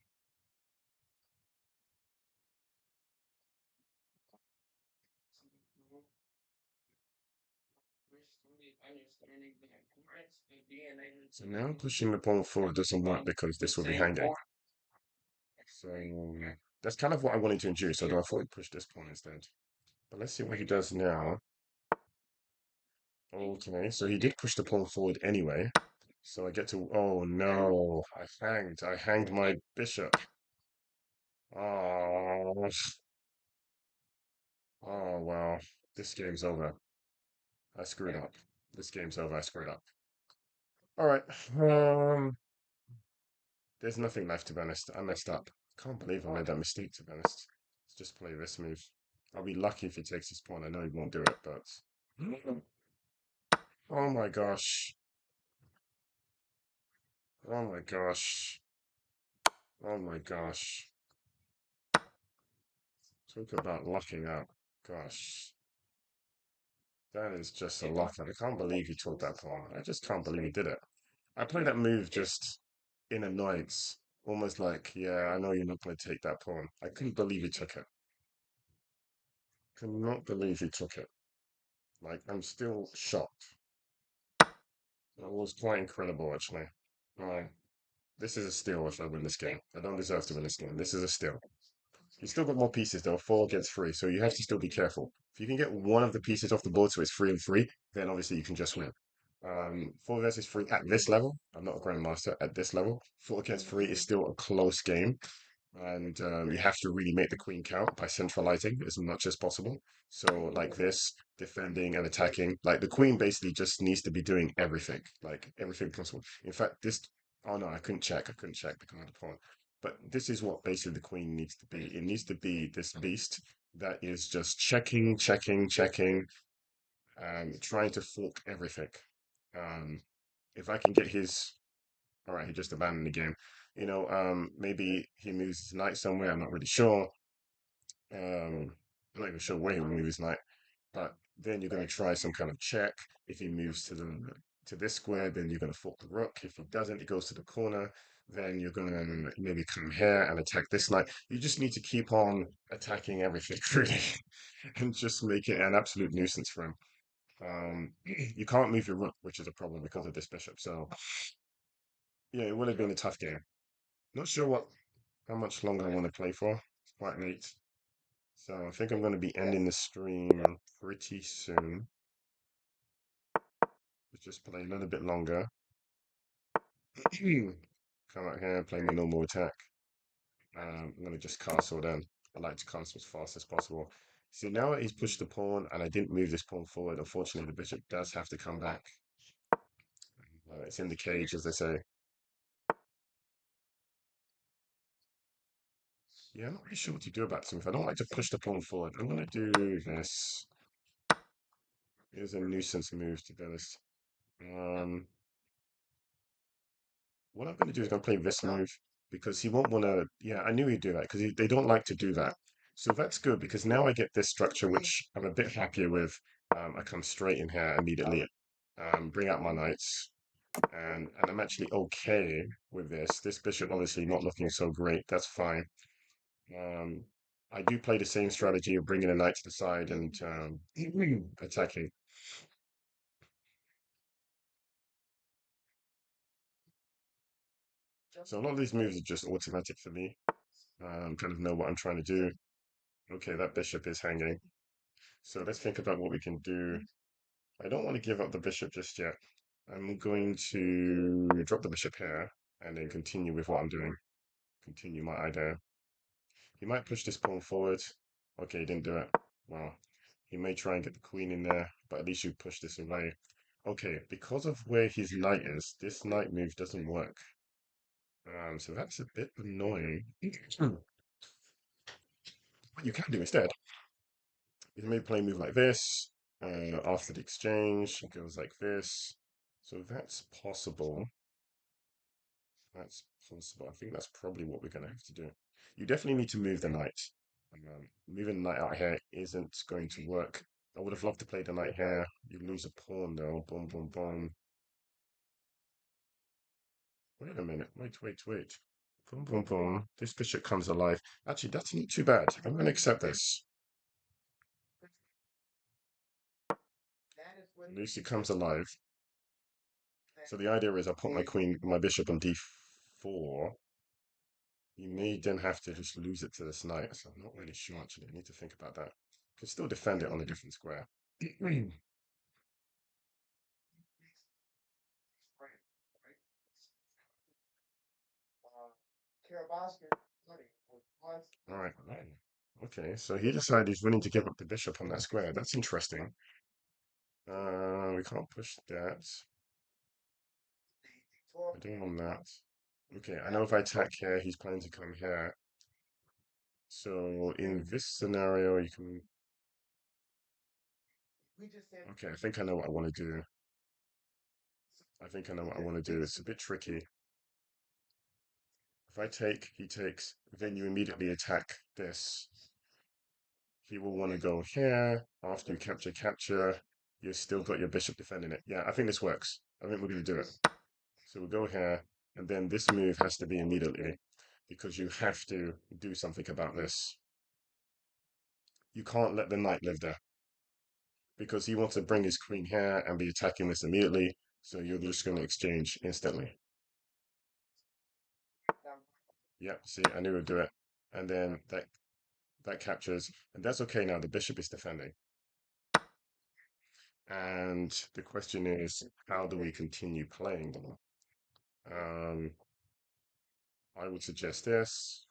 So now pushing the pawn forward doesn't work because this will be hanging. So that's kind of what I wanted to induce, although I thought he'd push this pawn instead. But let's see what he does now. Okay, so he did push the pawn forward anyway. So I get to, oh no, I hanged my bishop. Oh, oh well, this game's over. I screwed up. This game's over, I screwed up. All right, there's nothing left to be honest. I messed up. Can't believe I made that mistake to be honest. Let's just play this move. I'll be lucky if he takes his pawn. I know he won't do it, but oh my gosh. Oh my gosh. Oh my gosh. Talk about lucking out. Gosh. That is just a lock. I can't believe he took that pawn. I just can't believe he did it. I played that move just in annoyance. Almost like, yeah, I know you're not going to take that pawn. I couldn't believe he took it. Could not believe he took it. Like, I'm still shocked. It was quite incredible, actually. Like, this is a steal if I win this game. I don't deserve to win this game. This is a steal. He's still got more pieces though, 4 against 3, so you have to still be careful. If you can get one of the pieces off the board so it's 3-3, then obviously you can just win. 4 versus 3 at this level, I'm not a grandmaster at this level. 4 against 3 is still a close game, and you have to really make the queen count by centralizing as much as possible. So like this, defending and attacking, like the queen basically just needs to be doing everything, like everything possible. In fact, this. Oh no, I couldn't check. I couldn't check the command pawn. But this is what basically the queen needs to be. It needs to be this beast that is just checking, checking, checking, and trying to fork everything. Um, if I can get his, all right, he just abandoned the game. Maybe he moves his knight somewhere. I'm not really sure. I'm not even sure where he will move his knight. But then you're going to try some kind of check. If he moves to this square, then you're going to fork the rook. If he doesn't, it goes to the corner. Then you're going to maybe come here and attack this knight. You just need to keep on attacking everything, really, and just make it an absolute nuisance for him. You can't move your rook, which is a problem because of this bishop. So yeah, it would have been a tough game. Not sure how much longer I want to play for. It's quite late. So I think I'm going to be ending the stream pretty soon. Let's just play a little bit longer. Come out here, play my normal attack. I'm going to just castle then. I like to castle as fast as possible. See, now that he's pushed the pawn and I didn't move this pawn forward, unfortunately the bishop does have to come back. It's in the cage, as they say. Yeah, I'm not really sure what to do about this move. I don't like to push the pawn forward. I'm going to do this. Here's a nuisance move, to be honest. What I'm going to do is going to play this move because he won't want to. Yeah, I knew he'd do that because they don't like to do that. So that's good because now I get this structure, which I'm a bit happier with. I come straight in here immediately, bring out my knights, and I'm actually okay with this. This bishop obviously not looking so great. That's fine. Um, I do play the same strategy of bringing a knight to the side and attacking. So a lot of these moves are just automatic for me. Kind of know what I'm trying to do. Okay, that bishop is hanging. So let's think about what we can do. I don't want to give up the bishop just yet. I'm going to drop the bishop here and then continue with what I'm doing. Continue my idea. He might push this pawn forward. Okay, he didn't do it. Well, he may try and get the queen in there, but at least you push this away. Okay, because of where his knight is, this knight move doesn't work. So that's a bit annoying. What you can do instead is maybe play a move like this. After the exchange, it goes like this. So that's possible. That's possible. I think that's probably what we're going to have to do. You definitely need to move the knight. Moving the knight out here isn't going to work. I would have loved to play the knight here. You lose a pawn though. Boom, boom, boom. Wait a minute. Wait. Boom, boom, boom. This bishop comes alive. Actually, that's not too bad. I'm going to accept this. At least it comes alive. So the idea is I put my bishop on d4. You may then have to just lose it to this knight. So I'm not really sure actually. I need to think about that. Can still defend it on a different square. All right. Okay, so he decided he's willing to give up the bishop on that square. That's interesting. We can't push that. I don't want that. Okay, I know if I attack here, he's planning to come here. So in this scenario, you can. Okay, I think I know what I want to do. I think I know what I want to do. It's a bit tricky. If I take, he takes, then you immediately attack this. He will want to go here. After you capture, you've still got your bishop defending it. Yeah, I think this works. I think we're going to do it. So we'll go here, and then this move has to be immediately because you have to do something about this. You can't let the knight live there because he wants to bring his queen here and be attacking this immediately. So you're just going to exchange instantly. Yep, see, I knew it would do it. And then that captures, and that's okay now. The bishop is defending. And the question is, how do we continue playing them? I would suggest this.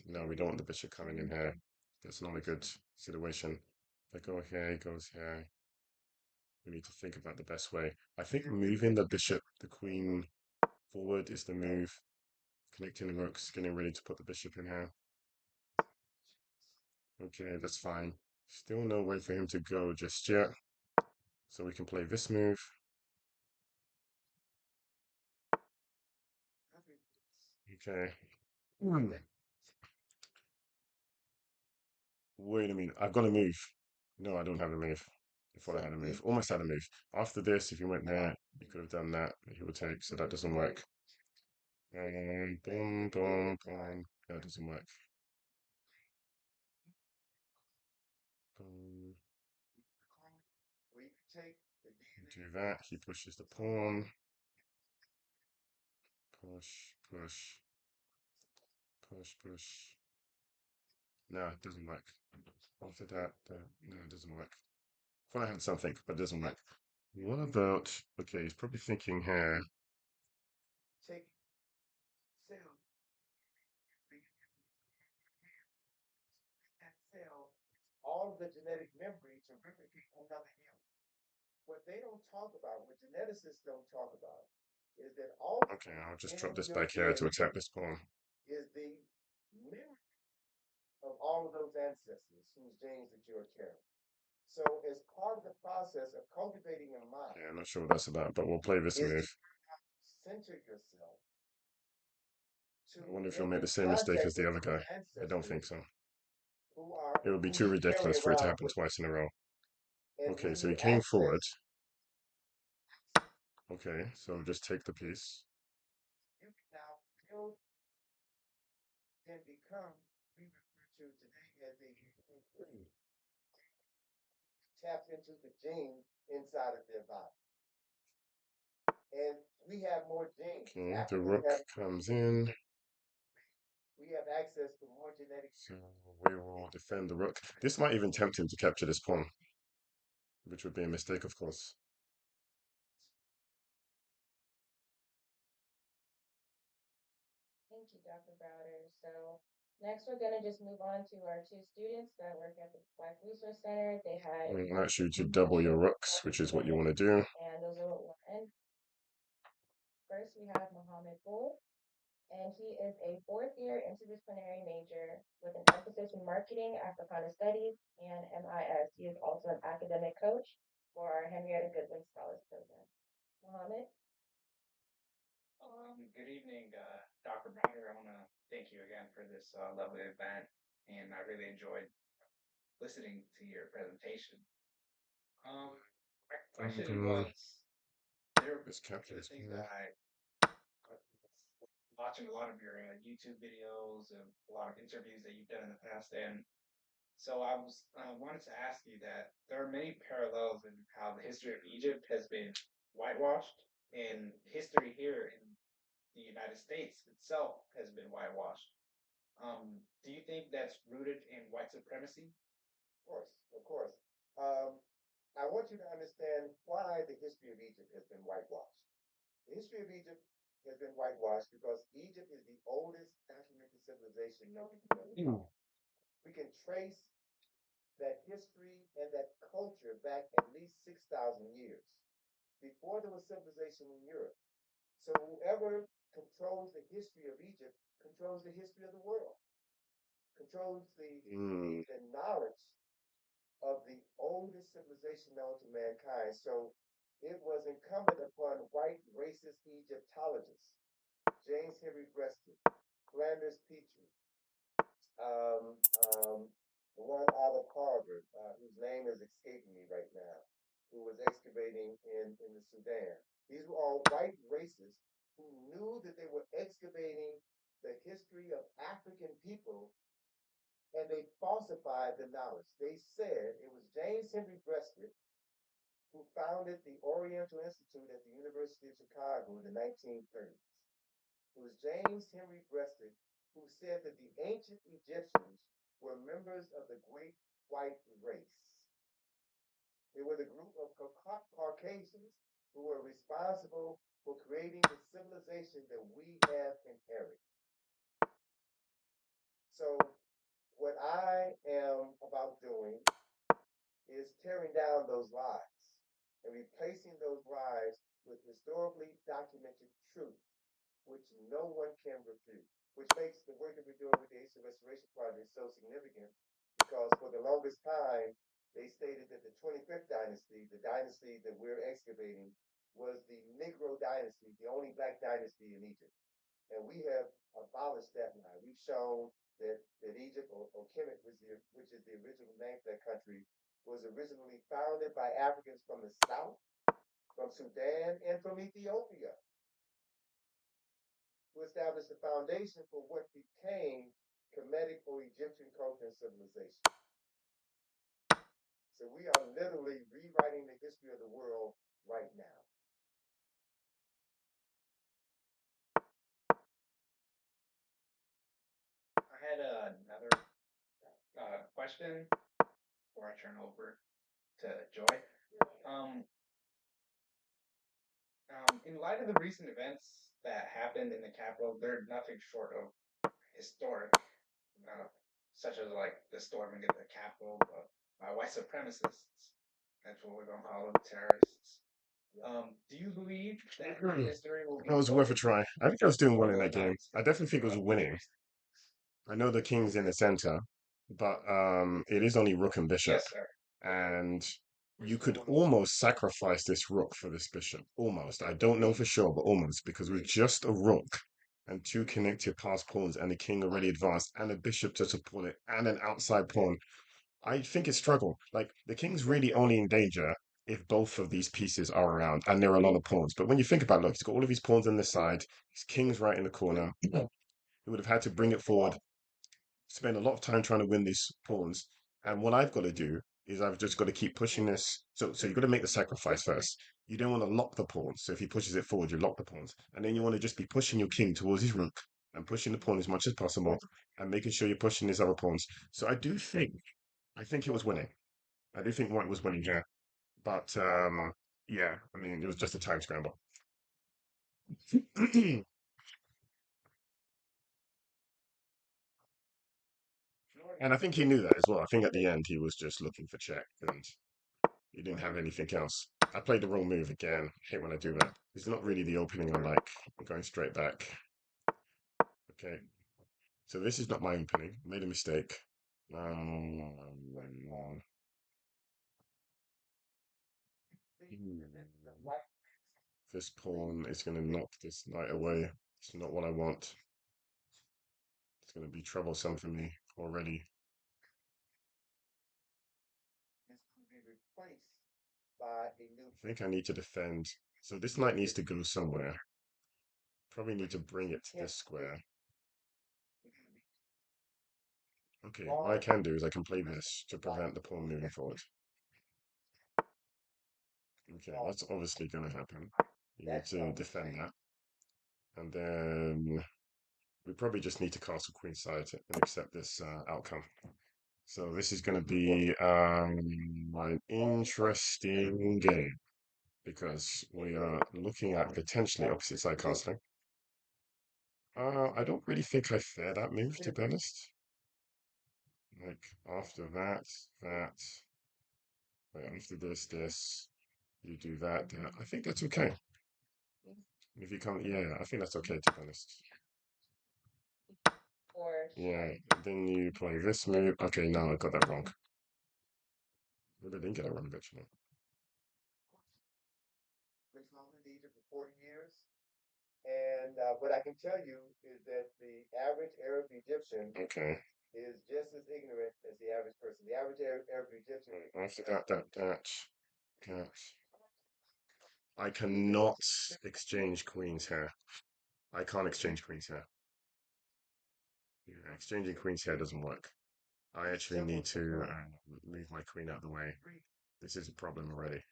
No, we don't want the bishop coming in here. That's not a good situation. If I go here, he goes here. We need to think about the best way. I think moving the bishop, the queen forward is the move. Connecting the rooks, getting ready to put the bishop in here. Okay, that's fine. Still no way for him to go just yet. So we can play this move. Okay. Hmm. Wait a minute. I've got a move. No, I don't have a move. I thought I had a move. Almost had a move. After this, if you went there, you could have done that. He would take, so that doesn't work. Boom, boom, boom. That doesn't work. Boom. Do that. He pushes the pawn. Push, push, push, push. No, it doesn't work. After that, no, it doesn't work. Thought I had something, but it doesn't work. What about? Okay, he's probably thinking here. All of the genetic memory to replicate another you. What they don't talk about, what geneticists don't talk about, is that all Okay, I'll just in drop this your back here to DNA attack this pawn. is the memory of all of those ancestors whose genes that you're carrying. So, as part of the process of cultivating your mind, Yeah, I'm not sure what that's about, but we'll play this is to move. center yourself to I wonder if he'll make make in the same mistake contact as the with other those guy. I don't think ancestors so. It would be who too you carry ridiculous for it to around happen with twice in a row. you. And Okay, when so he you came forward. access, Okay, so just take the piece. you can now build and become, we refer to today as a tap into the gene inside of their body. And we have more genes. Okay, the After rook comes in. we have access to more genetic. So we will defend the rook. This might even tempt him to capture this pawn, which would be a mistake, of course. Thank you, Dr. Browder. So next we're gonna just move on to our two students that work at the Black Resource Center. They had We will ask you to double your rooks, which is what you want to do. and those are what we'll end. First we have Mohammed Bull, and he is a fourth year interdisciplinary major with an emphasis in marketing, Africana studies, and MIS. He is also an academic coach for our Henrietta Goodwin Scholars Program. Mohammed? Good evening, Dr. Browder. I want to thank you again for this lovely event, and I really enjoyed listening to your presentation. My question was, there are This particular calculus things pawn. that I watching a lot of your YouTube videos and a lot of interviews that you've done in the past, and so I was wanted to ask you that there are many parallels in how the history of Egypt has been whitewashed, and history here in the United States itself has been whitewashed. Do you think that's rooted in white supremacy? Of course, of course. Um, I want you to understand why the history of Egypt has been whitewashed. The history of Egypt has been whitewashed because Egypt is the oldest documented civilization known to humanity. We can trace that history and that culture back at least 6,000 years before there was civilization in Europe. So whoever controls the history of Egypt controls the history of the world, controls the knowledge of the oldest civilization known to mankind. So it was incumbent upon white racist Egyptologists, James Henry Breasted, Flanders Petrie, um, um, the one out of Harvard, whose name is escaping me right now, who was excavating in the Sudan. These were all white racists who knew that they were excavating the history of African people, and they falsified the knowledge. They said it was James Henry Breasted who founded the Oriental Institute at the University of Chicago in the 1930s. It was James Henry Breasted who said that the ancient Egyptians were members of the great white race. They were the group of Caucasians who were responsible for creating the civilization that we have inherited. So, what I am about doing is tearing down those lies and replacing those lies with historically documented truth. which no one can refute, which makes the work that we're doing with the Asia Restoration Project so significant because for the longest time, they stated that the 25th dynasty, the dynasty that we're excavating, was the Negro dynasty, the only black dynasty in Egypt. And we have abolished that now. We've shown that Egypt, or Kemet, which is the original name for that country, was originally founded by Africans from the south, from Sudan, and from Ethiopia, who established the foundation for what became Kemetic or Egyptian culture and civilization. So we are literally rewriting the history of the world right now. I had another question before I turn over to Joy. In light of the recent events that happened in the Capitol, they're nothing short of historic, such as like the storming of the Capitol by white supremacists. That's what we're gonna call them, terrorists. Do you believe that history will be? That was worth a try. I think I was doing well in that game. I definitely think it was winning. I know the king's in the center, but it is only rook and bishop, Yes, sir. and you could almost sacrifice this rook for this bishop. Almost. I don't know for sure, but almost because with just a rook and two connected pass pawns and the king already advanced and a bishop to support it and an outside pawn, I think it's struggle. Like the king's really only in danger if both of these pieces are around and there are a lot of pawns. But when you think about it, look, he's got all of his pawns on this side, his king's right in the corner. He would have had to bring it forward, spend a lot of time trying to win these pawns. And what I've got to do is I've just got to keep pushing this. So you've got to make the sacrifice first. You don't want to lock the pawns. So if he pushes it forward, you lock the pawns. And then you want to just be pushing your king towards his rook and pushing the pawn as much as possible and making sure you're pushing his other pawns. So I think he was winning. I do think White was winning here. But yeah, I mean, it was just a time scramble. And I think he knew that as well. I think at the end he was just looking for check and he didn't have anything else. I played the wrong move again. I hate when I do that. It's not really the opening I like. I'm going straight back. Okay. So this is not my opening. Made a mistake. Um, this pawn is going to knock this knight away. It's not what I want. It's going to be troublesome for me already. I think I need to defend. So this knight needs to go somewhere. Probably need to bring it to this square. Okay, what I can do is I can play this to prevent the pawn moving forward. Okay, that's obviously going to happen. You need to defend that. And then we probably just need to castle queenside and accept this outcome. So this is going to be an interesting game because we are looking at potentially opposite side castling. I don't really think I fear that move, to be honest. Like after that, wait, after this, you do that. I think that's okay. If you come, yeah, I think that's okay, to be honest. Or Yeah, then you play this move. Okay, no, I got that wrong. Maybe I didn't get it wrong, actually. In Egypt for 40 years. And what I can tell you is that the average Arab Egyptian Okay, is just as ignorant as the average person. The average Arab Egyptian. I forgot that. I cannot exchange queens here. I can't exchange queens here. Yeah, exchanging queens here doesn't work. I actually need to move my queen out of the way. This is a problem already.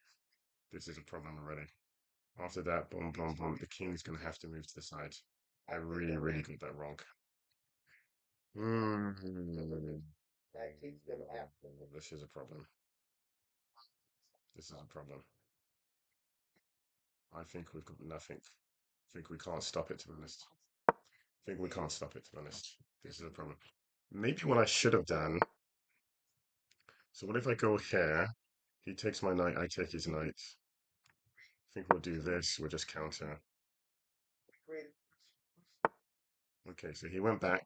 This is a problem already. After that, boom, boom, boom, the king's going to have to move to the side. I really, really got that wrong. This is a problem. This is a problem. I think we've got nothing. I think we can't stop it, to be honest. I think we can't stop it, to be honest. This is a problem. Maybe what I should have done. So what if I go here? He takes my knight, I take his knight. I think we'll do this. We'll just counter. Okay, so he went back,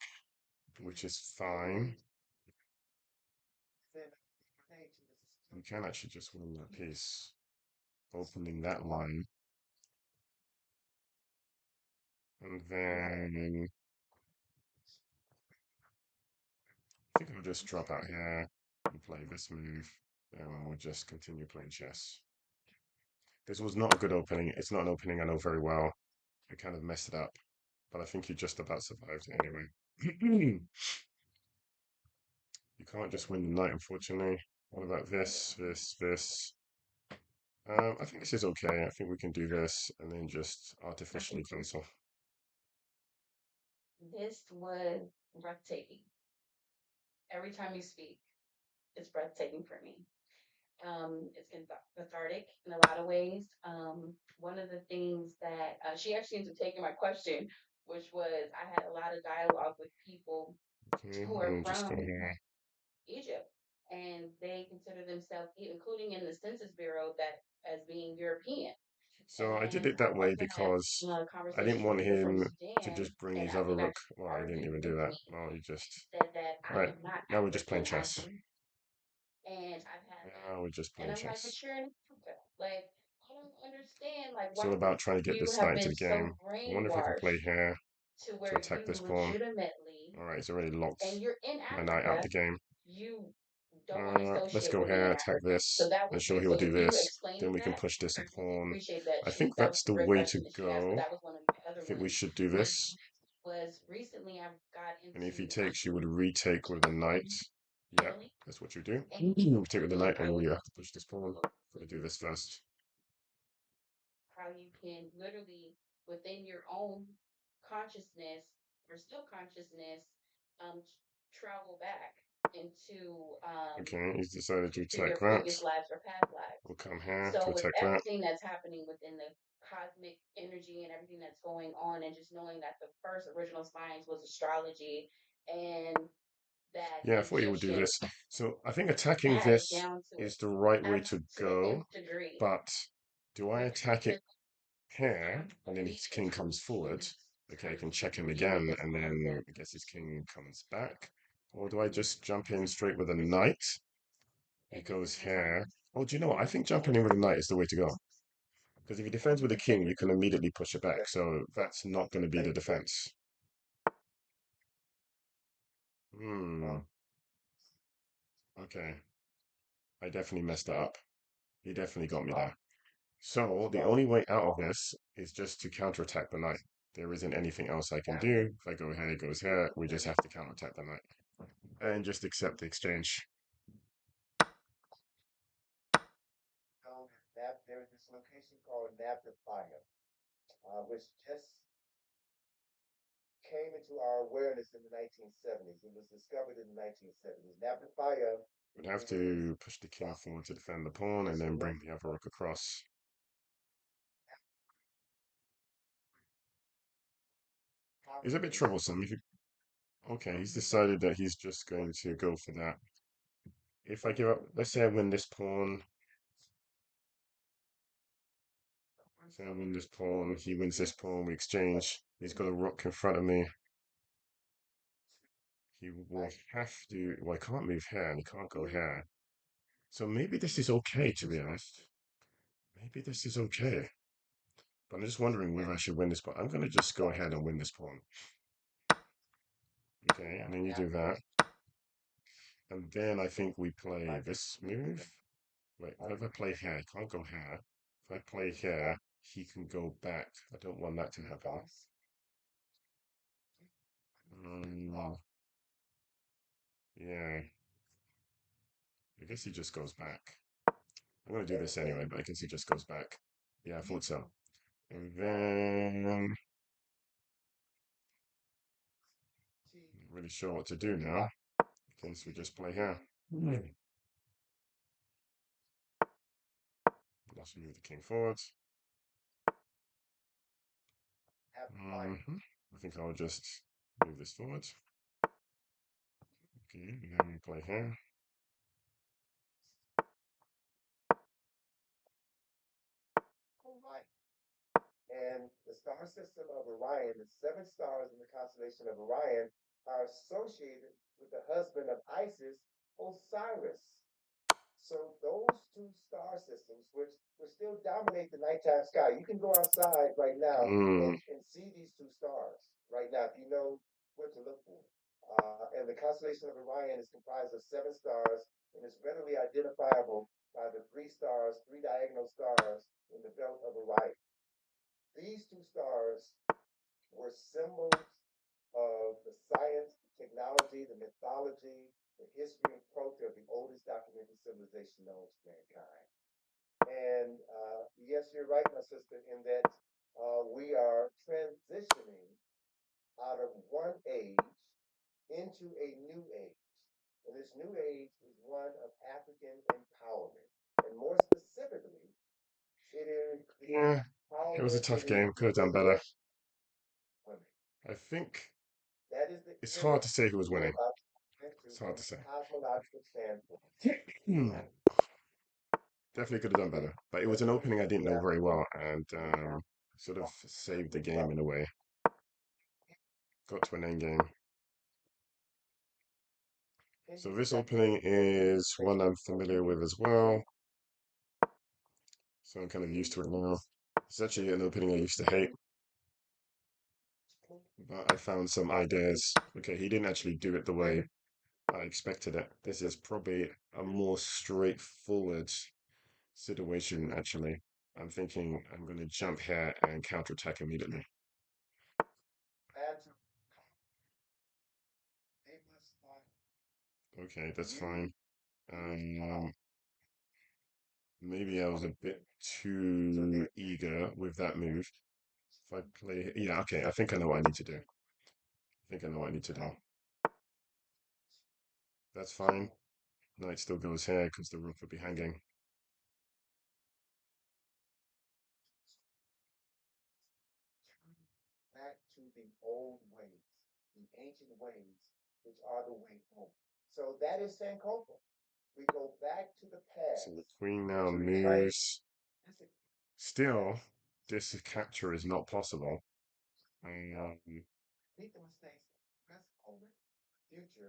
which is fine. We can actually just win that piece, opening that line. And then I think I'll just drop out here and play this move, and we'll just continue playing chess. This was not a good opening. It's not an opening I know very well. I kind of messed it up, but I think you just about survived it anyway. You can't just win the knight, unfortunately. What about this, this, this? I think this is okay. I think we can do this and then just artificially cancel. This was breathtaking. Every time you speak, it's breathtaking for me. It's cathartic in a lot of ways. One of the things that she actually ended up taking my question, which was I had a lot of dialogue with people Okay, who are just go from here. Egypt, and they consider themselves, including in the Census Bureau, that as being European. So I did And it I that way also had because a I didn't conversation with want people from him to Sudan, just bring and his I other think I rook. Well, he didn't argued even do with that. me, Well, he just... said that I Right, am not now we're just playing African chess. African, and I've had that. Now we're just And playing I'm like, but chess. you're in Africa. Like, I don't understand. Like, It's why all about trying to get you this have knight into been the so game. I wonder if I can play brainwashed here to to where attack you this pawn. legitimately, All right, he's already locked and you're in my knight out Africa, the game. you don't want to Let's associate go with being here, an attack African. So this. that I'm was sure great. he'll So do with you this. Then explaining we can that, push this a I really pawn. appreciate that. I think That was that's a the great way to question that she asked. So go. that was one of my I other think we ones. should do this. Was recently I got And if he into takes, you would retake with a knight. Yeah, healing, that's what you do. and We take with the healing knight and we have to push this pawn. Gotta do this first. how you can literally within your own consciousness or subconsciousness um travel back into Okay, he's decided to to your attack that. previous lives or past lives. We'll come here to So with attack that. everything that's happening within the cosmic energy and everything that's going on, and just knowing that the first original science was astrology, and that Yeah, I the thought you would do Egyptians this. So I think attacking had it this down to is the right way to to the go. nth degree. But do I With attack it the here and then his king Egypt, comes forward? Okay, I can check him again and then I guess his king comes back. Or do I just jump in straight with a knight? He goes here. Oh, do you know what? I think jumping in with a knight is the way to go. Because if he defends with a king, you can immediately push it back. So that's not going to be the defense. Hmm. Okay. I definitely messed that up. He definitely got me there. So the only way out of this is just to counterattack the knight. There isn't anything else I can do. If I go here, it goes here. We just have to counterattack the knight. And just accept the exchange. There is this location called Nabdafaya, which just came into our awareness in the 1970s. It was discovered in the 1970s. Nabdafaya We'd have is to push the king forward to defend the pawn and then bring the other rook across. It's a bit troublesome. If you... Okay, he's decided that he's just going to go for that. If I give up, let's say I win this pawn. Say I win this pawn, he wins this pawn, we exchange. He's got a rook in front of me. He will have to... Well, I can't move here and he can't go here. So maybe this is okay, to be honest. Maybe this is okay. But I'm just wondering whether I should win this pawn. I'm going to just go ahead and win this pawn. Okay, and then you do that. And then I think we play this move. Wait, if I play here, I can't go here. If I play here, he can go back. I don't want that to happen. Yeah, I guess he just goes back. I'm going to do this anyway, but I guess he just goes back. Yeah, I thought so. And then, not really sure what to do now. I guess we just play here. Let's move the king forwards. I think I'll just move this forward. Okay, and then we play here. And the star system of Orion, the seven stars in the constellation of Orion, are associated with the husband of Isis, Osiris. So those two star systems, which still dominate the nighttime sky, you can go outside right now and see these two stars right now if you know what to look for. And the constellation of Orion is comprised of seven stars and is readily identifiable by the three stars, three diagonal stars in the belt of Orion. These two stars were symbols of the science, technology, the mythology, the history and culture of the oldest documented civilization known to mankind. And yes, you're right, my sister, in that we are transitioning out of one age into a new age. And this new age is one of African empowerment. And more specifically, it is the Yeah, it was a empowerment, tough it is game. Could have the done better. women. I think That is the it's hard era to say who was we're winning. about to enter It's hard from to a say. cosmological standpoint. Hmm. Definitely could have done better, but it was an opening I didn't know very well, and sort of saved the game in a way. Got to an end game. So this opening is one I'm familiar with as well, so I'm kind of used to it now. It's actually an opening I used to hate, but I found some ideas. Okay, he didn't actually do it the way I expected it. This is probably a more straightforward situation, actually. I'm thinking I'm going to jump here and counterattack immediately. Okay, that's fine. Um, Maybe I was a bit too eager with that move. If I play, yeah, okay, I think I know what I need to do. I think I know what I need to do. That's fine. Knight still goes here because the rook would be hanging. Back to the old ways, the ancient ways, which are the way home. So that is Sankofa. We go back to the So past. the queen now moves. Still, this capture is not possible. Um,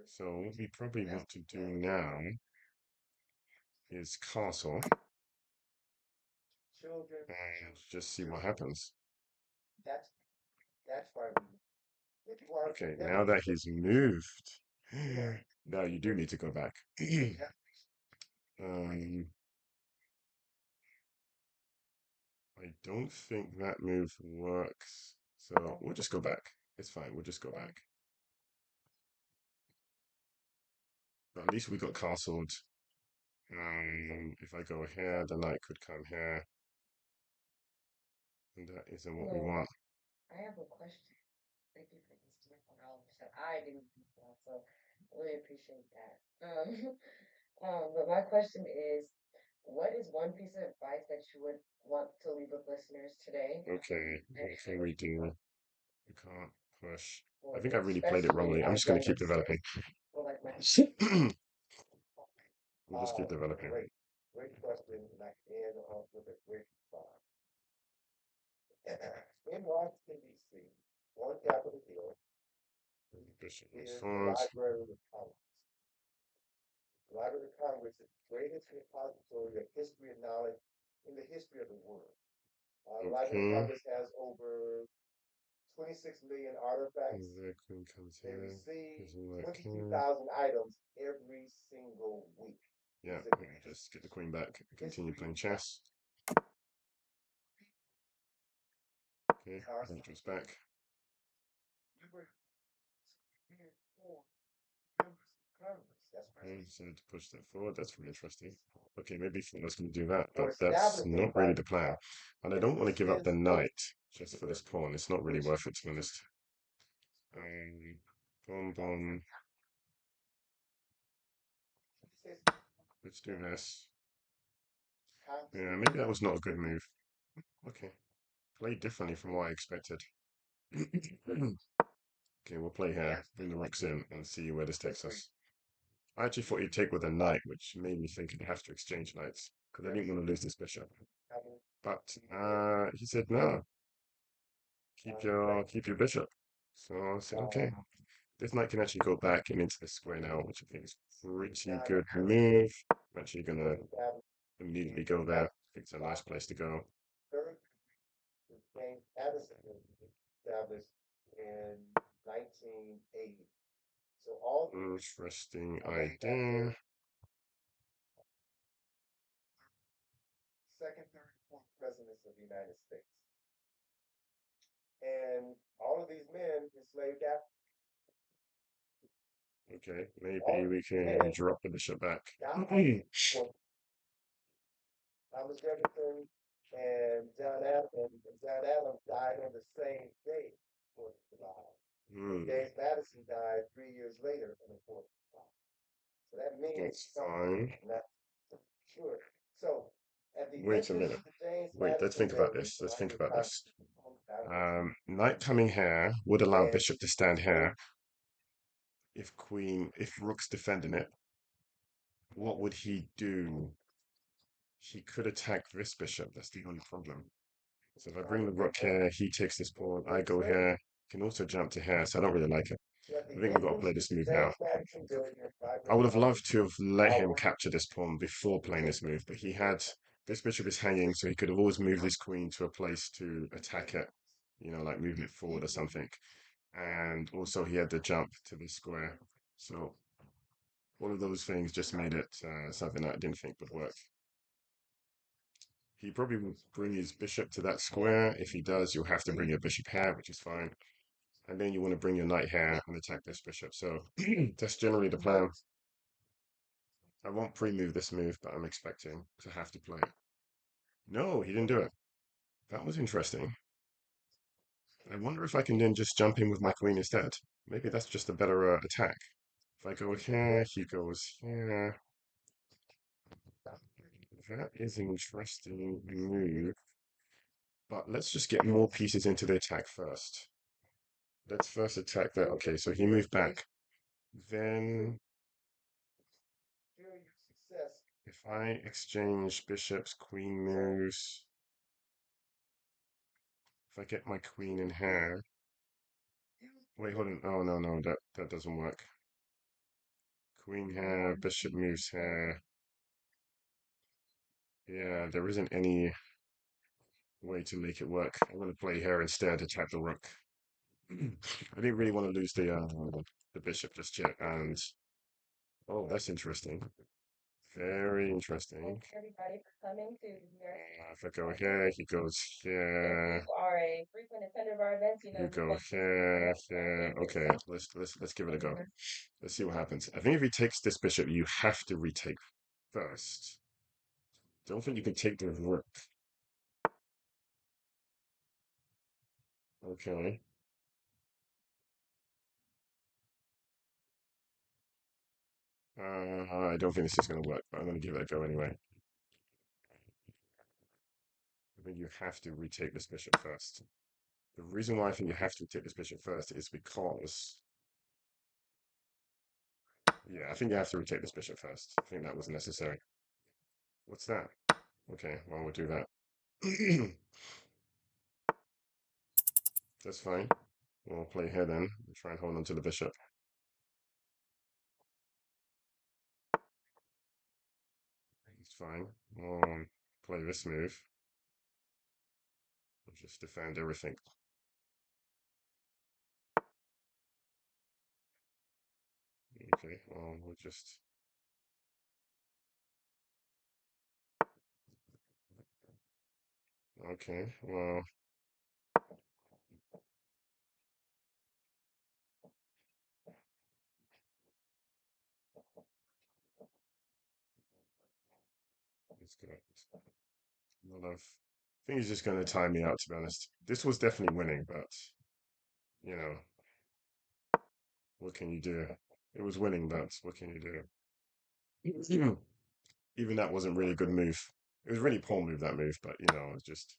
so what we probably want to do now is castle and just see what happens. That's that's why Okay, now that he's moved, now you do need to go back. um, I don't think that move works, so we'll just go back. It's fine, we'll just go back. But at least we got castled. If I go here, the knight could come here, and that isn't what we want. I have a question. Thank you for this knowledge that I didn't know, so I really appreciate that. But my question is, what is one piece of advice that you would want to leave with listeners today? Okay, what can we do? We can't push. I Or think I really played it especially wrongly. I'm our just going to keep youngest developing. or like my We'll just keep developing. Great question, and I end off with a great thought. In Washington, D.C., on Capitol Hill, Bishop is the forward. Library of Congress. The Library of Congress is the greatest repository of history and knowledge in the history of the world. The Library of Okay. Congress has over 26 million artifacts. The queen comes They here. receive Isn't that king? 22,000 items every single week. Yeah, we can just get the queen back and continue playing chess. Okay, that goes back. Okay, so to push that forward, that's really interesting. Okay, maybe Fuller's going to do that, but that's not really the plan. And I don't want to give up the knight just for this pawn. It's not really worth it, to be honest. Boom, boom. Let's do this. Yeah, maybe that was not a good move. Okay, played differently from what I expected. Okay, we'll play here, bring the rooks in, and see where this takes us. I actually thought he'd take with a knight, which made me think he'd have to exchange knights, because I didn't want to lose this bishop. But he said no. keep your bishop. So I said, okay, this knight can actually go back and into the square now, which I think is pretty good move. I'm actually gonna immediately go there. I think it's a nice place to go. Third, James Addison was established in 1980. So all Interesting idea. second, third, fourth presidents of the United States. And all of these men enslaved Africans. Okay, maybe we can drop the bishop back. Thomas Jefferson and John Adams died on the same day, 4th of July. James Madison died 3 years later on the 4th of July. So that means That's fine. not sure. So at the Wait a minute. Wait, let's think about this. Let's think about this. Knight coming here would allow bishop to stand here. If rook's defending it, what would he do? He could attack this bishop. That's the only problem. So if I bring the rook here, he takes this pawn. I go here. Can also jump to here. So I don't really like it. I think we've got to play this move now. I would have loved to have let him capture this pawn before playing this move, but he had this bishop is hanging, so he could have always moved his queen to a place to attack it, like moving it forward or something. And also he had the jump to the square. So all of those things just made it something that I didn't think would work. He probably will bring his bishop to that square. If he does, you'll have to bring your bishop here, which is fine. And then you want to bring your knight here and attack this bishop. So that's generally the plan. I won't pre-move this move, but I'm expecting to have to play it. No, he didn't do it. That was interesting. I wonder if I can then just jump in with my queen instead. Maybe that's just a better attack. If I go here, he goes here. That is an interesting move. But let's just get more pieces into the attack first. Let's first attack that. Okay, so he moved back. Then if I exchange bishops, queen moves. If I get my queen in here. Wait, hold on. Oh, no, that doesn't work. Queen here, bishop moves here. Yeah, there isn't any way to make it work. I'm going to play here instead, attack the rook. I didn't really want to lose the bishop just yet, and oh, that's interesting. Very interesting. Thanks everybody for coming to your. If I go here, he goes If here. you are a frequent attender of our events, you know. You go here, here. Okay, let's give it a go. Let's see what happens. I think if he takes this bishop, you have to retake first. Don't think you can take the rook. Okay. I don't think this is going to work, but I'm going to give it a go anyway. I think you have to retake this bishop first. The reason why I think you have to retake this bishop first is because... Yeah, I think you have to retake this bishop first. I think that was necessary. What's that? Okay, well, we'll do that. That's fine. We'll play here then. We'll try and hold on to the bishop. It's fine. We'll play this move. We'll just defend everything. Okay, well, we'll just... Okay, well... Let's go. I think he's just going to time me out, to be honest. This was definitely winning, but, what can you do? It was winning, but what can you do? Even that wasn't really a good move. It was really poor move, that move, but, it's just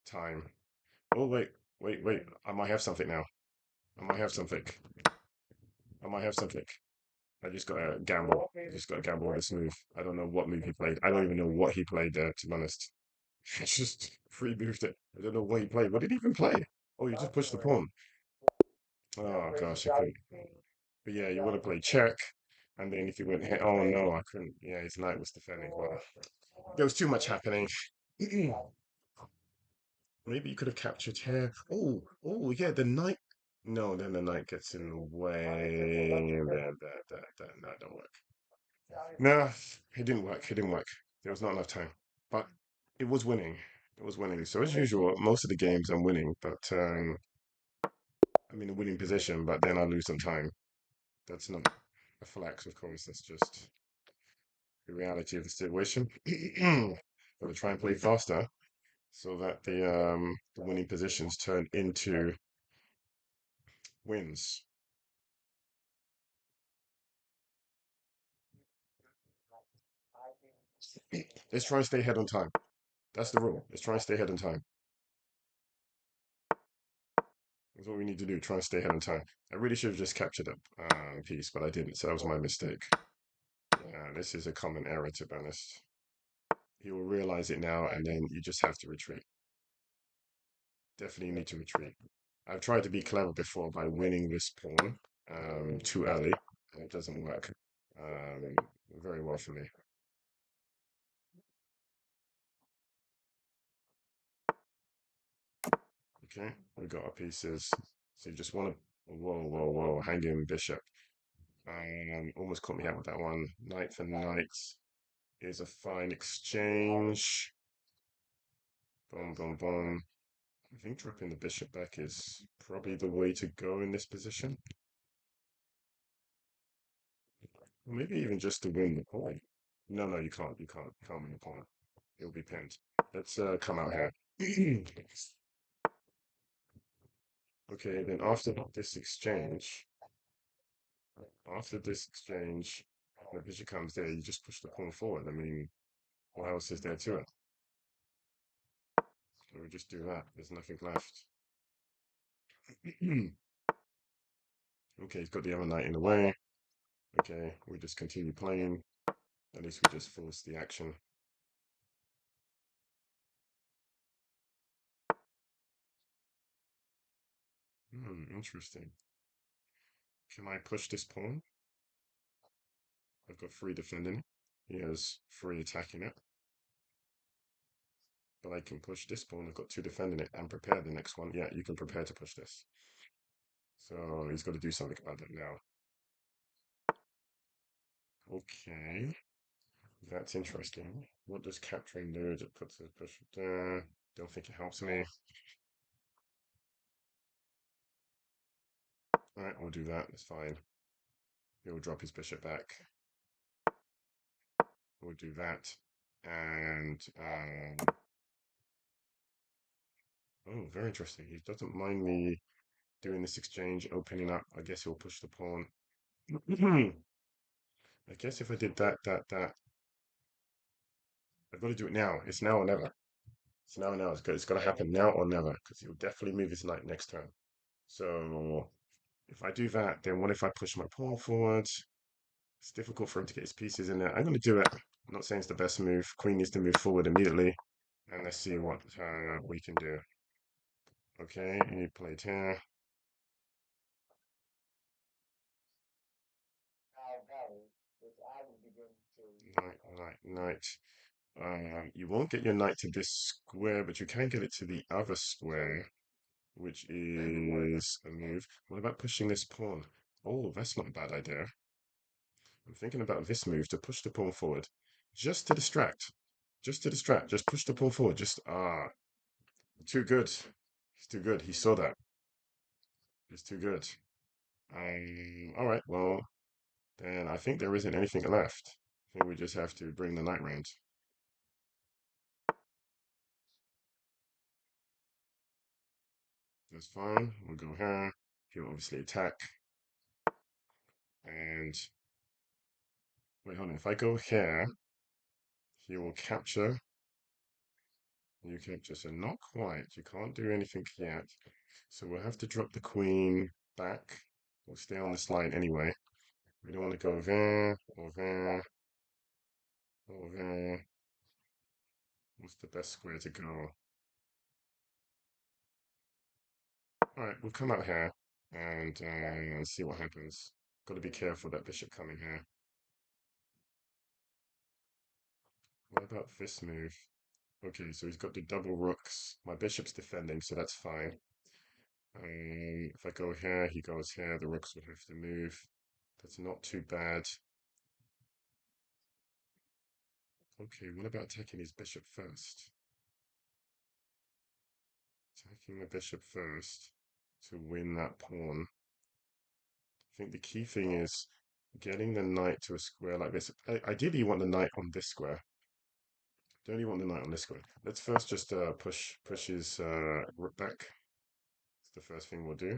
time. Oh, wait. I might have something now. I might have something. I just got to gamble. I just got to gamble on this move. I don't know what move he played. I don't even know what he played there, to be honest. He just free moved it. I don't know what he played. What did he even play? Oh, you just pushed the pawn. Oh gosh, I couldn't. But yeah, you want to play check, and then if you went here, oh no, I couldn't. Yeah, his knight was defending. Well, there was too much happening. Maybe you could have captured here. Oh, oh yeah, the knight. No, then the knight gets in the way. That don't work. No, it didn't work. It didn't work. There was not enough time. But it was winning. It was winning. So as usual, most of the games I'm winning, but I'm in a winning position, but then I lose some time. That's not a flex, of course. That's just the reality of the situation. Gotta try and play faster so that the winning positions turn into wins. Let's try and stay ahead on time. That's the rule. Let's try and stay ahead on time. That's what we need to do. Try and stay ahead on time. I really should have just captured that piece, but I didn't. So that was my mistake. Yeah, this is a common error, to be honest. He will realize it now, and then you just have to retreat. Definitely need to retreat. I've tried to be clever before by winning this pawn too early, and it doesn't work um, very well for me. Okay, we got our pieces. So you just want to, whoa, whoa, whoa, hanging bishop. Almost caught me out with that one. Knight for knight is a fine exchange. Boom, boom, boom. I think dropping the bishop back is probably the way to go in this position. Or maybe even just to win the pawn. No, no, you can't. You can't. You can't win the pawn. It'll be pinned. Let's come out here. Okay, then after this exchange, the bishop comes there, you just push the pawn forward. I mean, what else is there to it? So we just do that. There's nothing left. Okay, he's got the other knight in the way. Okay, we just continue playing. At least we just force the action. Interesting. Can I push this pawn? I've got three defending it. He has three attacking it. But I can push this pawn. I've got two defending it and prepare the next one. Yeah, you can prepare to push this. So he's got to do something about that now. Okay, that's interesting. What does capturing do? It puts the bishop there. Don't think it helps me. All right, we'll do that. That's fine. He'll drop his bishop back. We'll do that. And oh, very interesting. He doesn't mind me doing this exchange, opening up. I guess he'll push the pawn. I guess if I did that, I've got to do it now. It's now or never. It's now or never. It's got to happen now or never because he'll definitely move his knight next turn. So if I do that, then what if I push my pawn forward? It's difficult for him to get his pieces in there. I'm going to do it. I'm not saying it's the best move. Queen needs to move forward immediately. And let's see what we can do. Okay, he played here. Knight, knight, knight. You won't get your knight to this square, but you can get it to the other square, which is a move. What about pushing this pawn? Oh, that's not a bad idea. I'm thinking about this move to push the pawn forward, just to distract. Just to distract. Just push the pawn forward. Just, too good. He's too good. He saw that. He's too good. All right, well, then I think there isn't anything left. I think we just have to bring the knight round. That's fine. We'll go here. He'll obviously attack. And wait, hold on. If I go here, he will capture. You capture. So not quite. You can't do anything yet. So we'll have to drop the queen back. We'll stay on this line anyway. We don't want to go there or there or there. What's the best square to go? All right, we'll come out here and see what happens. Got to be careful that bishop coming here. What about this move? Okay, so he's got the double rooks. My bishop's defending, so that's fine. If I go here, he goes here. The rooks would have to move. That's not too bad. Okay, what about taking his bishop first? Taking the bishop first to win that pawn. I think the key thing is getting the knight to a square like this. Ideally, you want the knight on this square. Don't you want the knight on this square? Let's first just push his rook back. That's the first thing we'll do.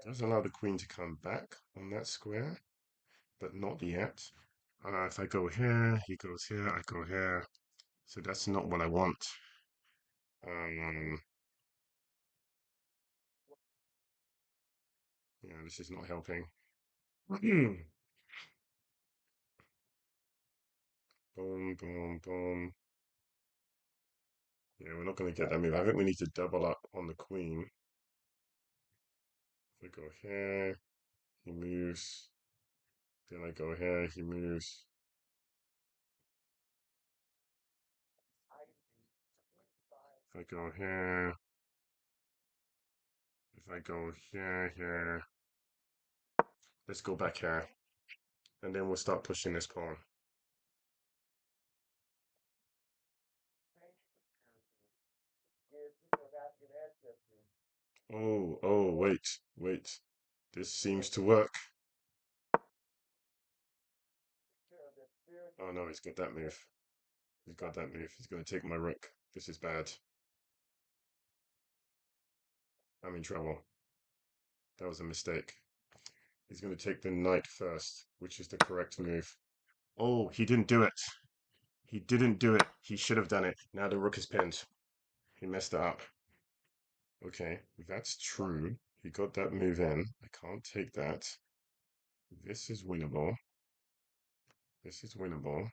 Does allow the queen to come back on that square, but not yet. If I go here, he goes here, I go here. So that's not what I want. Yeah, this is not helping. Boom, boom, boom. Yeah, we're not going to get that move. I think we need to double up on the queen. If I go here, he moves. Then I go here, he moves. If I go here, if I go here, let's go back here. And then we'll start pushing this pawn. Oh, wait. This seems to work. Oh no, he's got that move. He's got that move. He's going to take my rook. This is bad. I'm in trouble. That was a mistake. He's going to take the knight first, which is the correct move. Oh, he didn't do it. He didn't do it. He should have done it. Now the rook is pinned. He messed it up. Okay, that's true. He got that move in. I can't take that. This is winnable. This is winnable.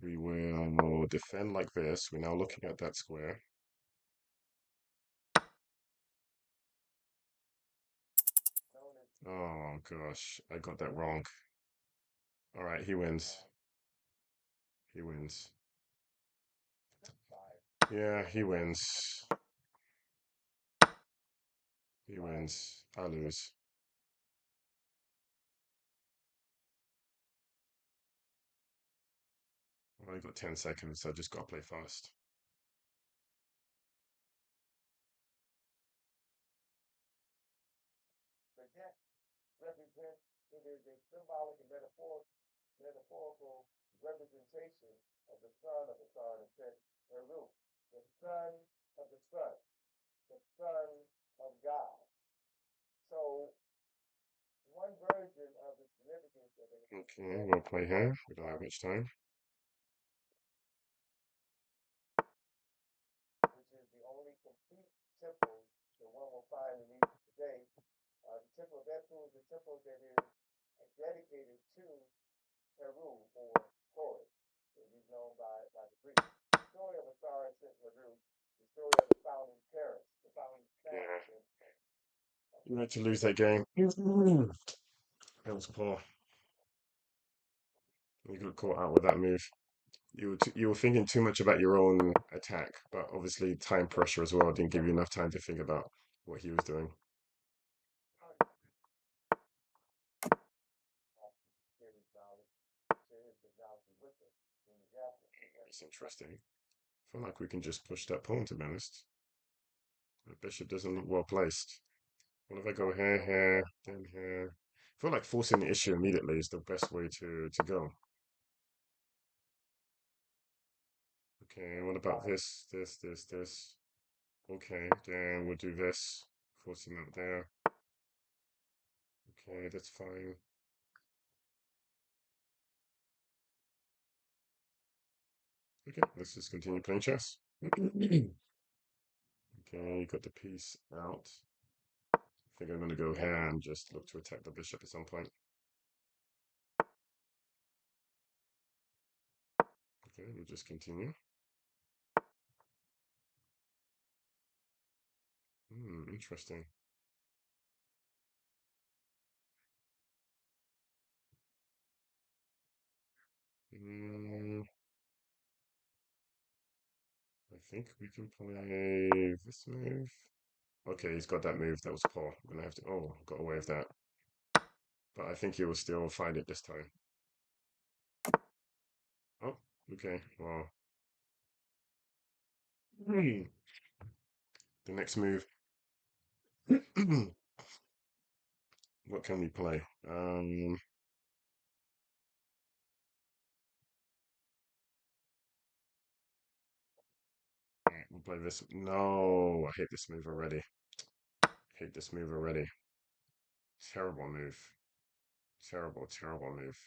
We will defend like this. We're now looking at that square. Oh gosh, I got that wrong. All right, he wins. He wins. Yeah, he wins. He wins. I lose. I've only got 10 seconds, so I just gotta play fast. The deck represents, it is a symbolic and metaphorical representation of the son of the son of Heru, the son of the son, the son of God. So one version of the significance of it. Okay, we'll play here. We don't have much time. Which is the only complete temple that one will find in Egypt today. The temple of Bethel is a temple that is dedicated to Heru or Horus, as he's known by the Greeks. The story of Osiris and Heru, the story of the founding parents, the founding parents. You had to lose that game. That was poor. You got caught out with that move. You were thinking too much about your own attack, but obviously time pressure as well didn't give you enough time to think about what he was doing. It's interesting. I feel like we can just push that pawn, to be honest. The bishop doesn't look well placed. What if I go here, then here? I feel like forcing the issue immediately is the best way to go. Okay, what about this? Okay, then we'll do this. Force him out there. Okay, that's fine. Okay, let's just continue playing chess. Okay, got the piece out. I think I'm going to go here and just look to attack the bishop at some point. Okay, we'll just continue. Interesting. Mm, I think we can play this move. Okay, he's got that move. That was poor. I'm gonna have to. Oh, got away with that. But I think he will still find it this time. Oh, okay. Well, the next move. What can we play? We'll play this. No, I hate this move already. Hate this move already. Terrible move. Terrible, terrible move.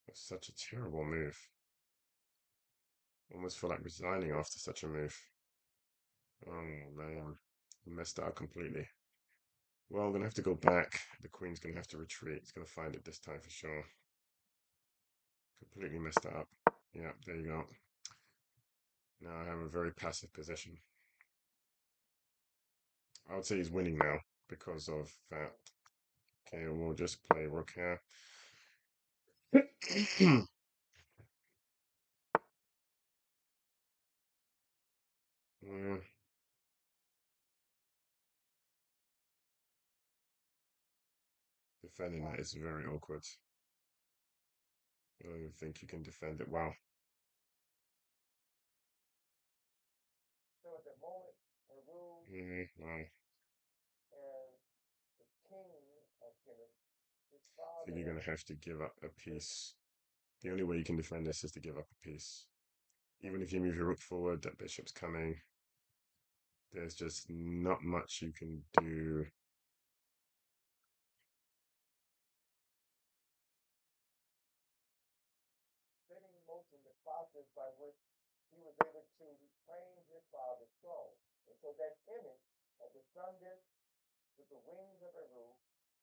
It's such a terrible move. Almost feel like resigning after such a move. Oh man, I messed that up completely. Well, I'm gonna have to go back. The queen's gonna have to retreat. It's gonna find it this time for sure. Completely messed that up. Yeah, there you go. Now I have a very passive position. I would say he's winning now because of that. Okay, we'll just play rook here. Yeah, defending that is very awkward. I don't even think you can defend it well. So at the moment, the rule Well, and the king of Kenneth, his I think father, you're gonna have to give up a piece. The only way you can defend this is to give up a piece. Even if you move your rook forward, that bishop's coming. There's just not much you can do. setting in motion the process by which he was able to reclaim his father's throne. And so that image of the sun disk with the wings of a roof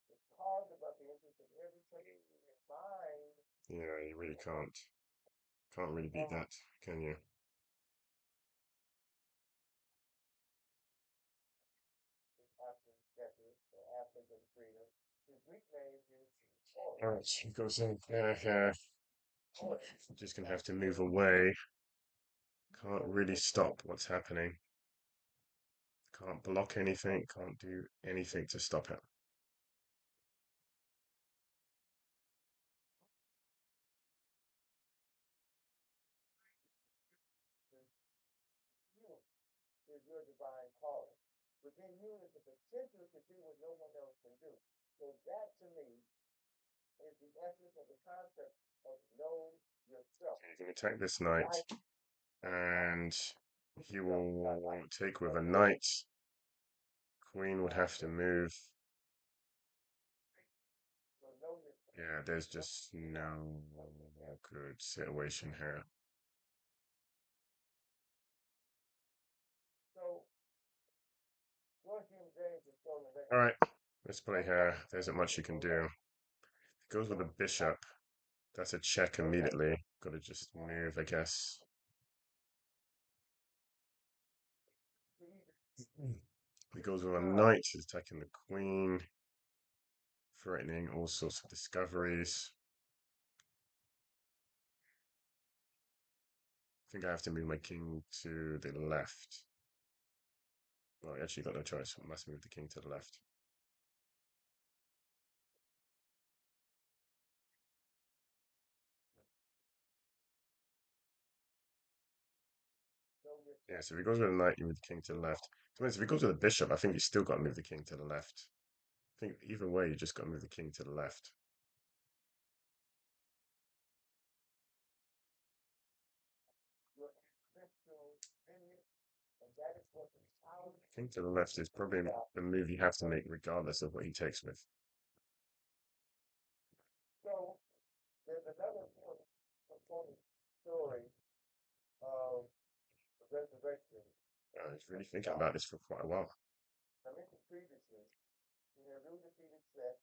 is carved above the entrance of every church in your mind. Yeah, you really can't. Can't really beat that, can you? After Getter, or after the creator. His Greek name is Horus. Alright, he goes in here. Just gonna have to move away. Can't really stop what's happening. Can't block anything. Can't do anything to stop it. You is your divine calling. Within you is the potential to do what no one else can do. So that to me is the essence of the concept of know yourself. You can attack this knight, and he will take with a knight. Queen would have to move. So know yourself. Yeah, there's just no good situation here. So George James is stolen All right, let's play here. There isn't much you can do. Goes with a bishop. That's a check immediately. Got to just move, I guess. He goes with a knight. He's attacking the queen, threatening all sorts of discoveries. I think I have to move my king to the left. Well, I actually got no choice. I must move the king to the left. Yeah, so if he goes with a knight, you move the king to the left. So if he goes with a bishop, I think you still got to move the king to the left. I think either way, you just got to move the king to the left. King to the left is probably the move you have to make regardless of what he takes with. So there's another component story of the resurrection. I was really thinking about this for quite a while. I mentioned previously, you know, Rue defeated Seth.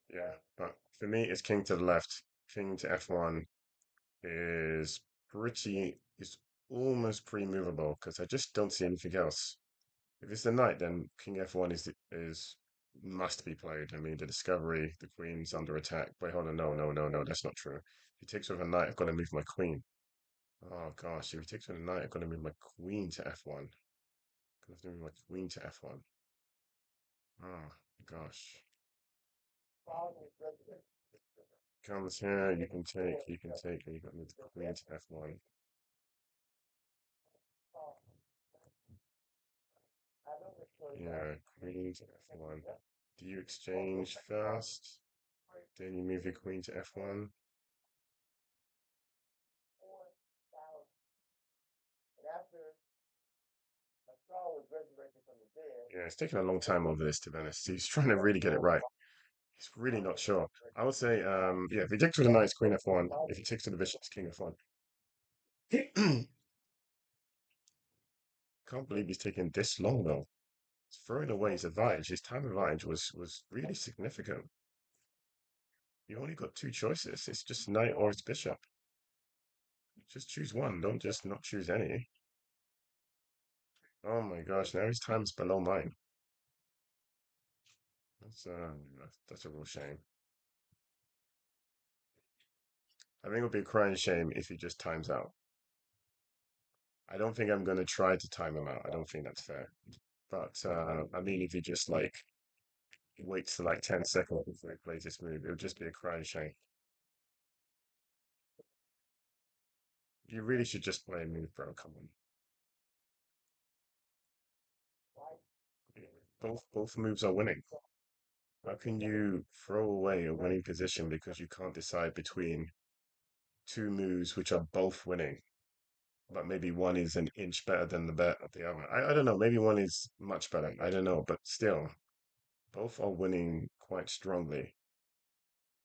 Yeah, but for me, it's king to the left. King to f1 is pretty, it's almost pre-movable because I just don't see anything else. If it's the knight, then King F1 is must be played. I mean, the discovery, the queen's under attack. Wait, hold on, no, that's not true. If he takes with a knight, I've got to move my queen. Oh gosh, if he takes with a knight, I've got to move my queen to F1. I have to move my queen to F1. Oh gosh. Comes here, and you got to move the queen to F1. Yeah, queen to F1. Do you exchange first? Then you move your queen to F1. Yeah, it's taking a long time over this, to be honest. He's trying to really get it right. He's really not sure. I would say, yeah, if he takes to the knight, it's queen F1. If he takes to the bishop, it's king F1. Can't believe he's taking this long though. He's throwing away his advantage. His time advantage was really significant. You only got two choices. It's just knight or it's bishop. Just choose one. Don't just not choose any. Oh my gosh, now his time's below mine. That's a real shame. I think it would be a crying shame if he just times out. I don't think I'm gonna try to time him out. I don't think that's fair. But I mean, if he just like waits for like 10 seconds before he plays this move, it would just be a crying shame. You really should just play a move, bro. Come on. Both moves are winning. How can you throw away a winning position because you can't decide between two moves which are both winning, but maybe one is an inch better than the other? I don't know. Maybe one is much better. I don't know, but still, both are winning quite strongly.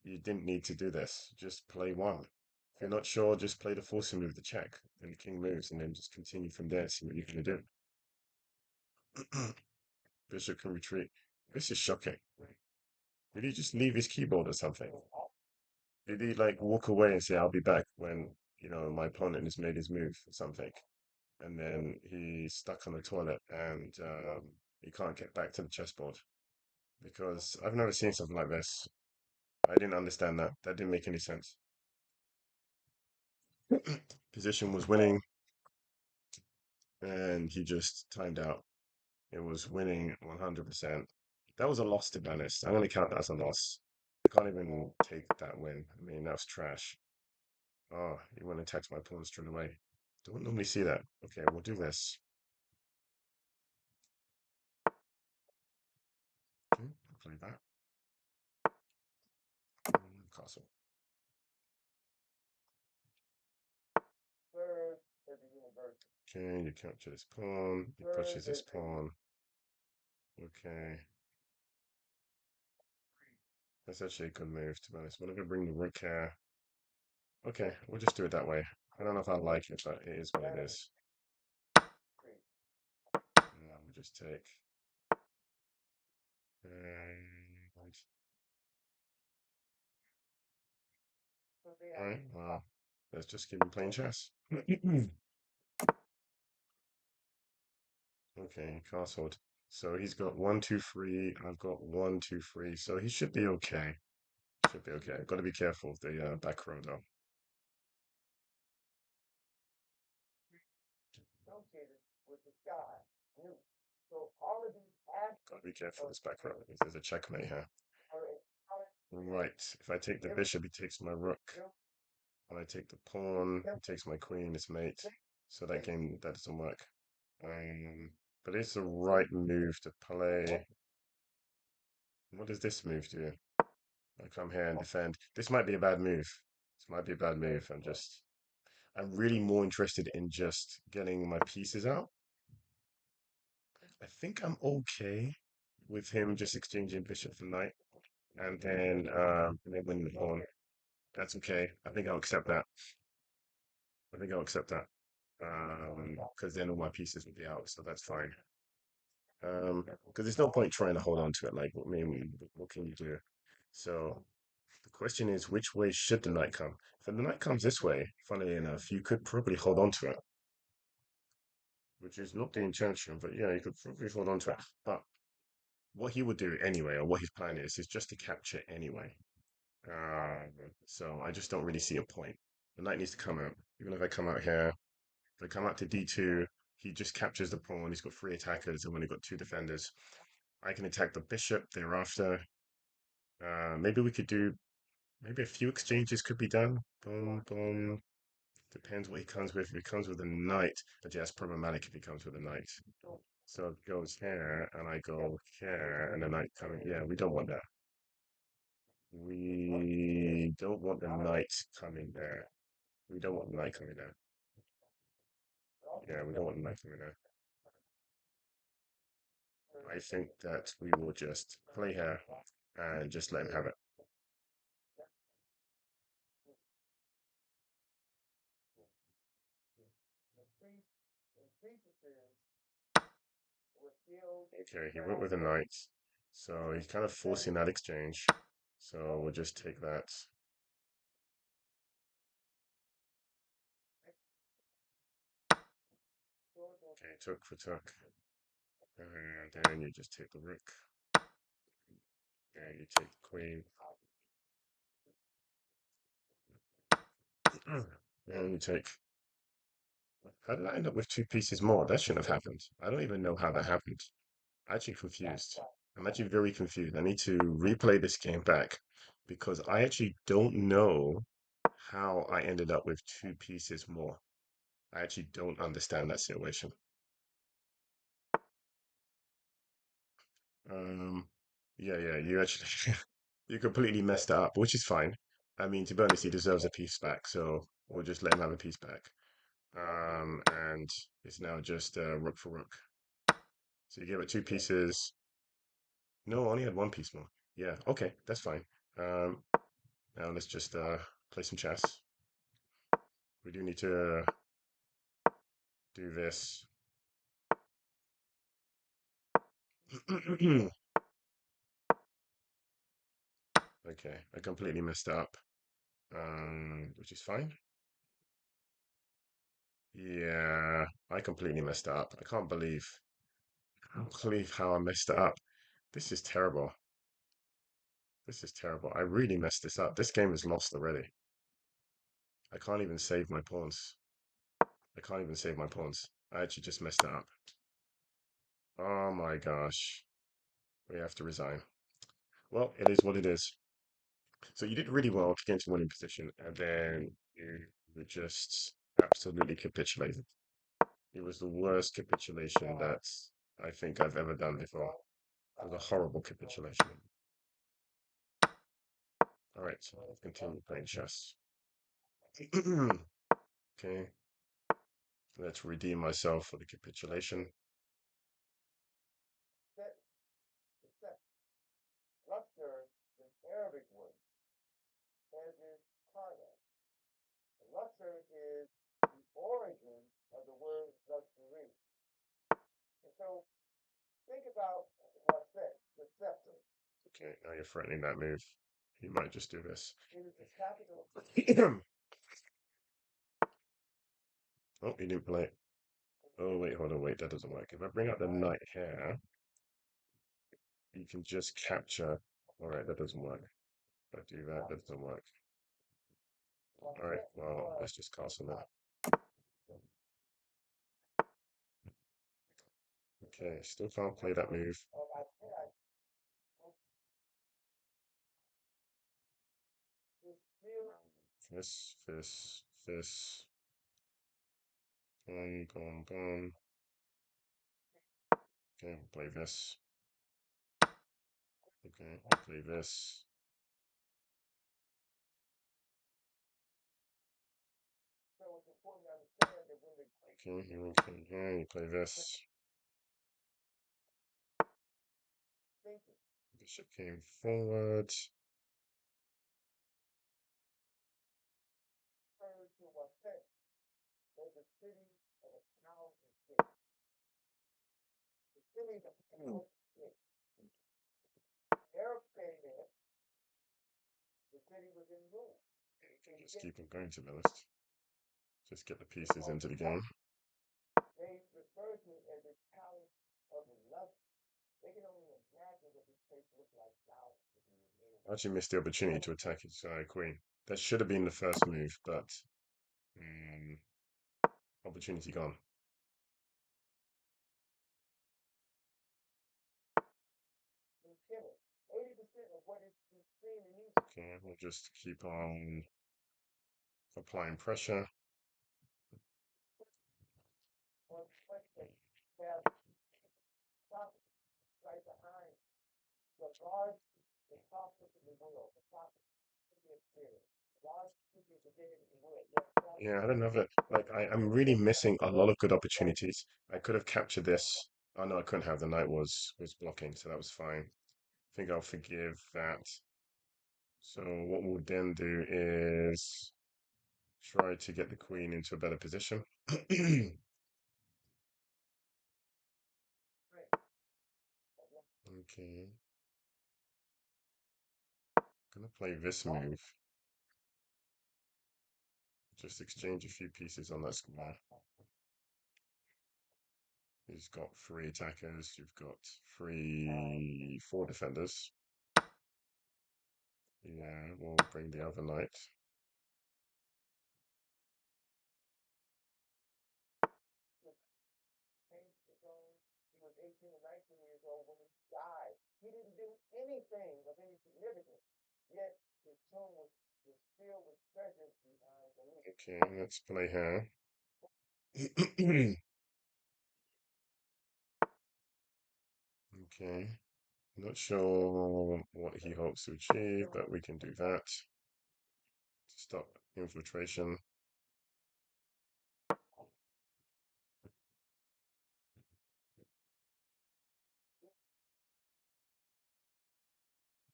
You didn't need to do this. Just play one. If you're not sure, just play the forcing move, the check, and the king moves, and then just continue from there. See what you're gonna do. Bishop can retreat. This is shocking. Did he just leave his keyboard or something? Did he like walk away and say, "I'll be back" when my opponent has made his move or something, and then he's stuck on the toilet and he can't get back to the chessboard? Because I've never seen something like this. I didn't understand that. That didn't make any sense. Position was winning, and he just timed out. It was winning 100%. That was a loss, to be honest. I'm going to count that as a loss. I can't even take that win. I mean, that was trash. Oh, he went and attacked my pawn straight away. Don't normally see that. Okay, we'll do this. Okay, I'll play that. Castle. Okay, you capture this pawn. He pushes this pawn. Okay. That's actually a good move, to be honest. What if I bring the rook here? Okay, we'll just do it that way. I don't know if I like it, but it is what it is. Yeah, we'll just take. And all right, well, let's just keep him playing chess. Okay, castled. So he's got 1, 2, 3. I've got 1, 2, 3. So he should be okay. Should be okay. Got to be careful of the back row though. Got to be careful of this back row. There's a checkmate here. Right. If I take the bishop, he takes my rook. When I take the pawn, he takes my queen. It's mate. So that doesn't work. But it's the right move to play. What does this move do? I come here and defend. This might be a bad move. This might be a bad move. I'm really more interested in just getting my pieces out. I think I'm okay with him just exchanging bishop for knight and then winning the pawn. That's okay. I think I'll accept that. I think I'll accept that. Because then all my pieces will be out, so that's fine. Because there's no point trying to hold on to it. Like, I mean, what can you do? So the Question is, which way should the knight come? If the knight comes this way, funnily enough, you could probably hold on to it, which is not the intention, but yeah, you could probably hold on to it. But what he would do anyway, or what his plan is just to capture it anyway. So I just don't really see a point. The knight needs to come out. Even if I come out here, if I come out to d2, he just captures the pawn. He's got 3 attackers and only got 2 defenders. I can attack the bishop thereafter. Maybe we could do, maybe a few exchanges could be done. Boom, boom. Depends what he comes with. If he comes with a knight, but yeah, it's problematic if he comes with a knight. So it goes here, and I go here, and the knight coming. Yeah, we don't want that. We don't want the knight coming there. We don't want the knight coming there. Yeah, we don't want the knight coming there. I think that we will just play here and just let him have it. Okay, he went with a knight. So he's kind of forcing that exchange. So we'll just take that. Okay, took for took. And then you just take the rook. And you take the queen. And you take. How did I end up with 2 pieces more? That shouldn't have happened. I don't even know how that happened. I'm actually confused. I'm actually very confused. I need to replay this game back because I actually don't know how I ended up with 2 pieces more. I actually don't understand that situation. Um, yeah, you actually you completely messed it up, which is fine. I mean, to be honest, he deserves a piece back, so we'll just let him have a piece back. And it's now just rook for rook. So you gave it 2 pieces. No, I only had 1 piece more. Yeah, okay, that's fine. Now let's just play some chess. We do need to do this. Okay, I completely messed up, which is fine. Yeah, I completely messed up. I can't believe how I messed it up. This is terrible. This is terrible. I really messed this up. This game is lost already. I can't even save my pawns. I can't even save my pawns. I actually just messed it up. Oh my gosh. We have to resign. Well, it is what it is. So you did really well to get into winning position, and then you just absolutely capitulated. It was the worst capitulation that I think I've ever done before. It was a horrible capitulation. All right, so let's continue playing chess. Okay, let's redeem myself for the capitulation. Luxor is Arabic word, as is Karna. Luxor is the origin of the word luxury. And so think about Luxor, the scepter. Okay, now you're threatening that move. You might just do this. It is the capital. Oh, he didn't play. Oh, wait, hold on, wait, that doesn't work. If I bring up the knight here, you can just capture. All right, that doesn't work. If I do that, that doesn't work. All right, well, let's just castle it. Okay, still can't play that move. This. Boom, boom, boom. Okay, play this. Okay, play this. Okay, here, you play this. Bishop came forward. Just keep on going, to be honest. Just get the pieces into the game. They refer to it as a palace of love. They can only imagine what this place looks like now. I actually missed the opportunity to attack his queen. That should have been the first move, but um, opportunity gone. Okay, we'll just keep on applying pressure. Yeah, I don't know that. Like, I'm really missing a lot of good opportunities. I could have captured this. Oh no, I couldn't have. The knight was blocking, so that was fine. I think I'll forgive that. So what we'll then do is try to get the queen into a better position. Okay. Gonna play this move. Just exchange a few pieces on that square. He's got 3 attackers. You've got 4 defenders. Yeah, we'll bring the other knight. He was 18 or 19 years old when he died. He didn't do anything of any significance, yet his tomb was filled with treasures behind the leaf. Okay, let's play her. Okay, not sure what he hopes to achieve, but we can do that. Stop infiltration.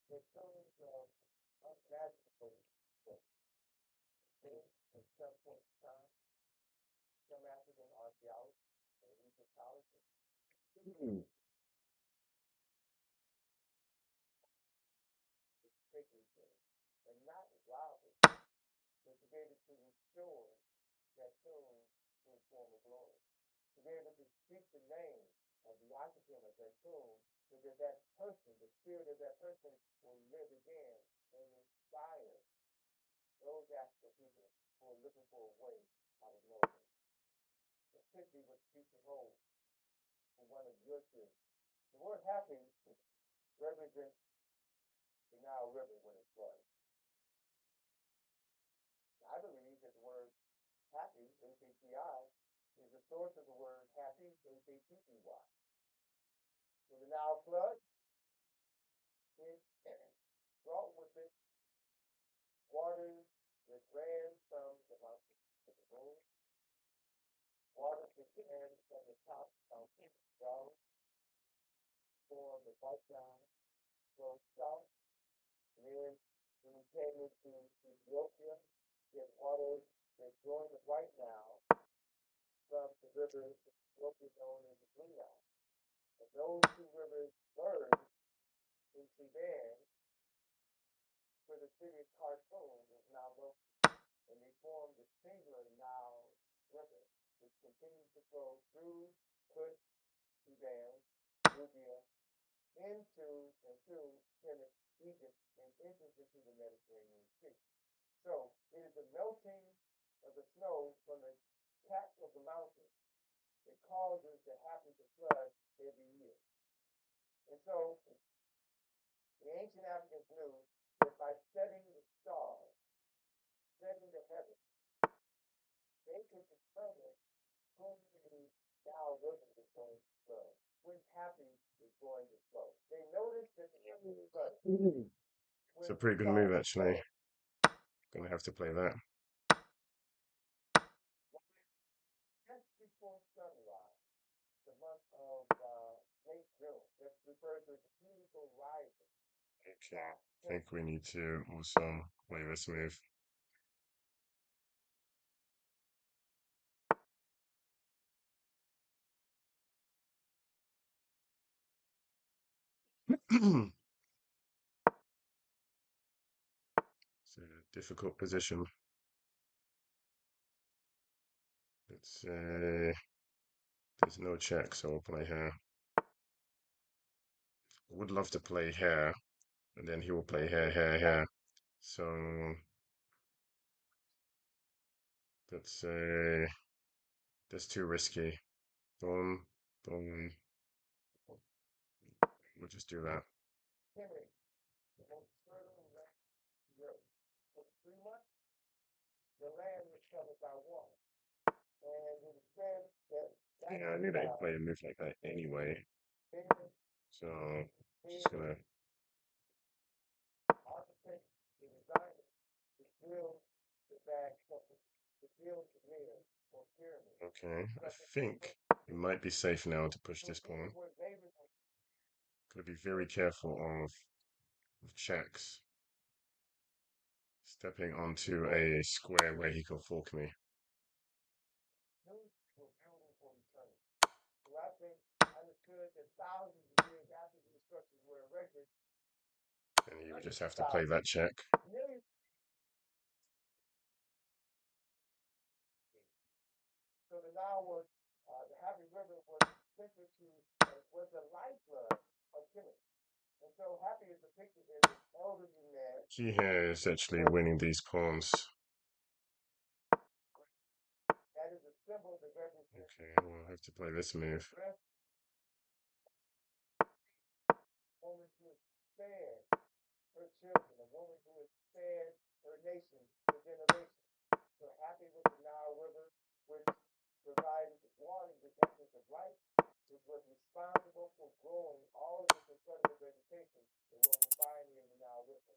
The tombs of unmanageable things at some point in time. Some African archaeologists and Egyptologists taking things and not robbing, but to be able to restore that tomb to its former glory. To be able to speak the name of the occupant of that tomb, so that that person, the spirit of that person, will live again and inspire those African people who are looking for a way out of nowhere. It could be what speaks of hope for one of your children. The word happy represents the Nile River when it floods. I believe that the word happy, H-A-P-I, is the source of the word happy, H-A-P-P-Y. When the Nile floods, it brought with it waters that ran from the mountains to the moon, waters that ran from the top mountains down, formed the White Nile, flowed south, and then when we came into Ethiopia, we had waters that joined the White Nile from the river Ethiopia known as the Blue Nile. And those 2 rivers merged in Sudan, where the city of Khartoum is now located, and they formed the singular Nile River, which continues to flow through Kush, Sudan, Nubia, into Kemet, Egypt, and enters into the Mediterranean Sea. So it is the melting of the snow from the cap of the mountain that causes the happen to flood every year. And so the ancient Africans knew that by setting the stars, setting the heavens, they could determine whom the Nile River was going to flow, when happy is going to flow. They noticed that the heavens flood. It's a pretty good move, actually. Gonna have to play that. Just before sunrise, the month of late June, that's referred to as the beautiful rising. Okay, I think we need to also play this move. So difficult position. Let's say there's no check, so we'll play here. Would love to play here, and then he will play here, here, here. So let's say that's too risky. Boom, boom. We'll just do that. The land was covered by water. And it was said that Yeah, I knew they'd play a move like that anyway. So just gonna architect, the designer, to build the back to build the mill or pyramid. okay. I think it might be safe now to push this pawn. Gotta be very careful of checks. Stepping onto a square where he can fork me. I think understood that thousands of years after these structures were erected, And he would just have to play that check. millions. So the Nile was the Happy River was central to was the lifeblood of Kemet. And so Happy is depicted as an elderly man. He here is actually winning these pawns. That is a symbol that represents. Okay, we'll have to play this move. Woman who has spared her children, a woman who has spared her nation for generations. So Happy with the Nile River, which provided water the essence of life, which was responsible for growing all of this incredible vegetation that what we find in the Nile River.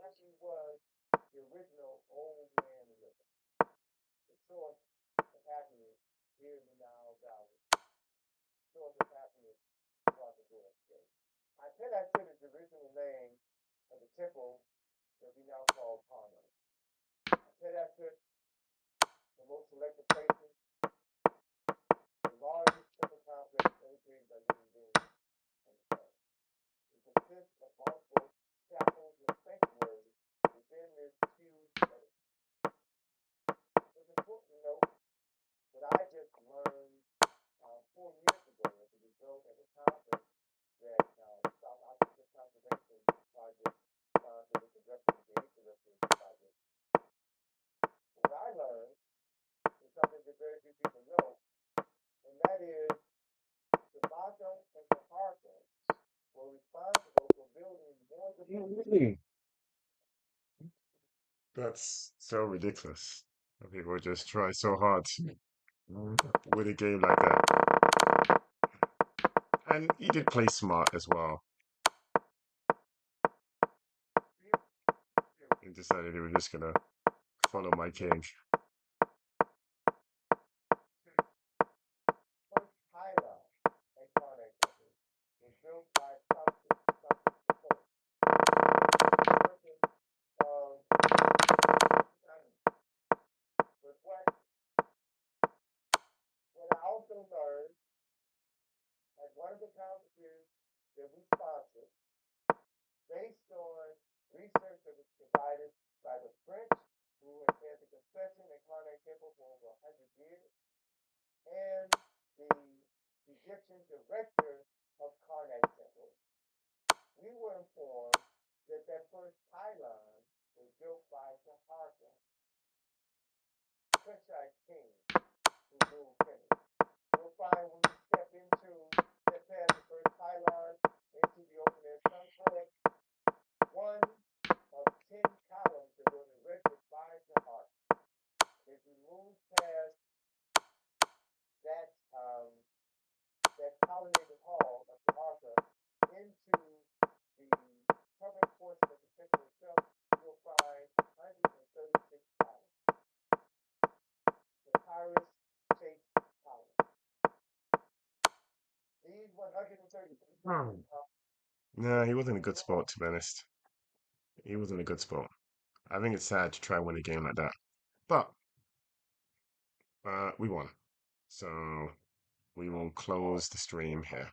Happy was the original old man river, the source of happiness here in the Nile Valley, source of happiness throughout the world. I said is the original name of the temple that we now call Karnak. The most selected places, the largest temple complex ever created by human beings on the planet. It consists of multiple chapels and sanctuaries within this huge space. It's important to note that I just learned 4 years ago as a result of a conference that South Africa Conservation Project sponsored with the Restoration of the Asia Restoration Project. What I learned is something that very few people know, and that is Tabata and Taharka were responsible for building more than That's so ridiculous. People just try so hard to win a game like that. And he did play smart as well. He decided he was just gonna follow my king. first pylon at Karnak Temple was built by Socrates the first. But what I also learned at one of the conferences that we sponsored, based on research that was provided by the French, who had had the concession at Karnak Temple for over 100 years, and the Egyptian director of Karnak Temple, we were informed that that first pylon was built by Taharka, Kushite king who ruled Kemet. You'll find when you step past the first pylon into the open air sun club, one of 10 columns that was erected by Taharka. If you move past that pollinated hall of Taharka into the covered portion of the temple itself, you'll find 136 columns. The Papyrus-shaped columns. These 136 columns. No, he wasn't a good sport, to be honest. He wasn't a good sport. I think it's sad to try and win a game like that. But we won. So we will close the stream here.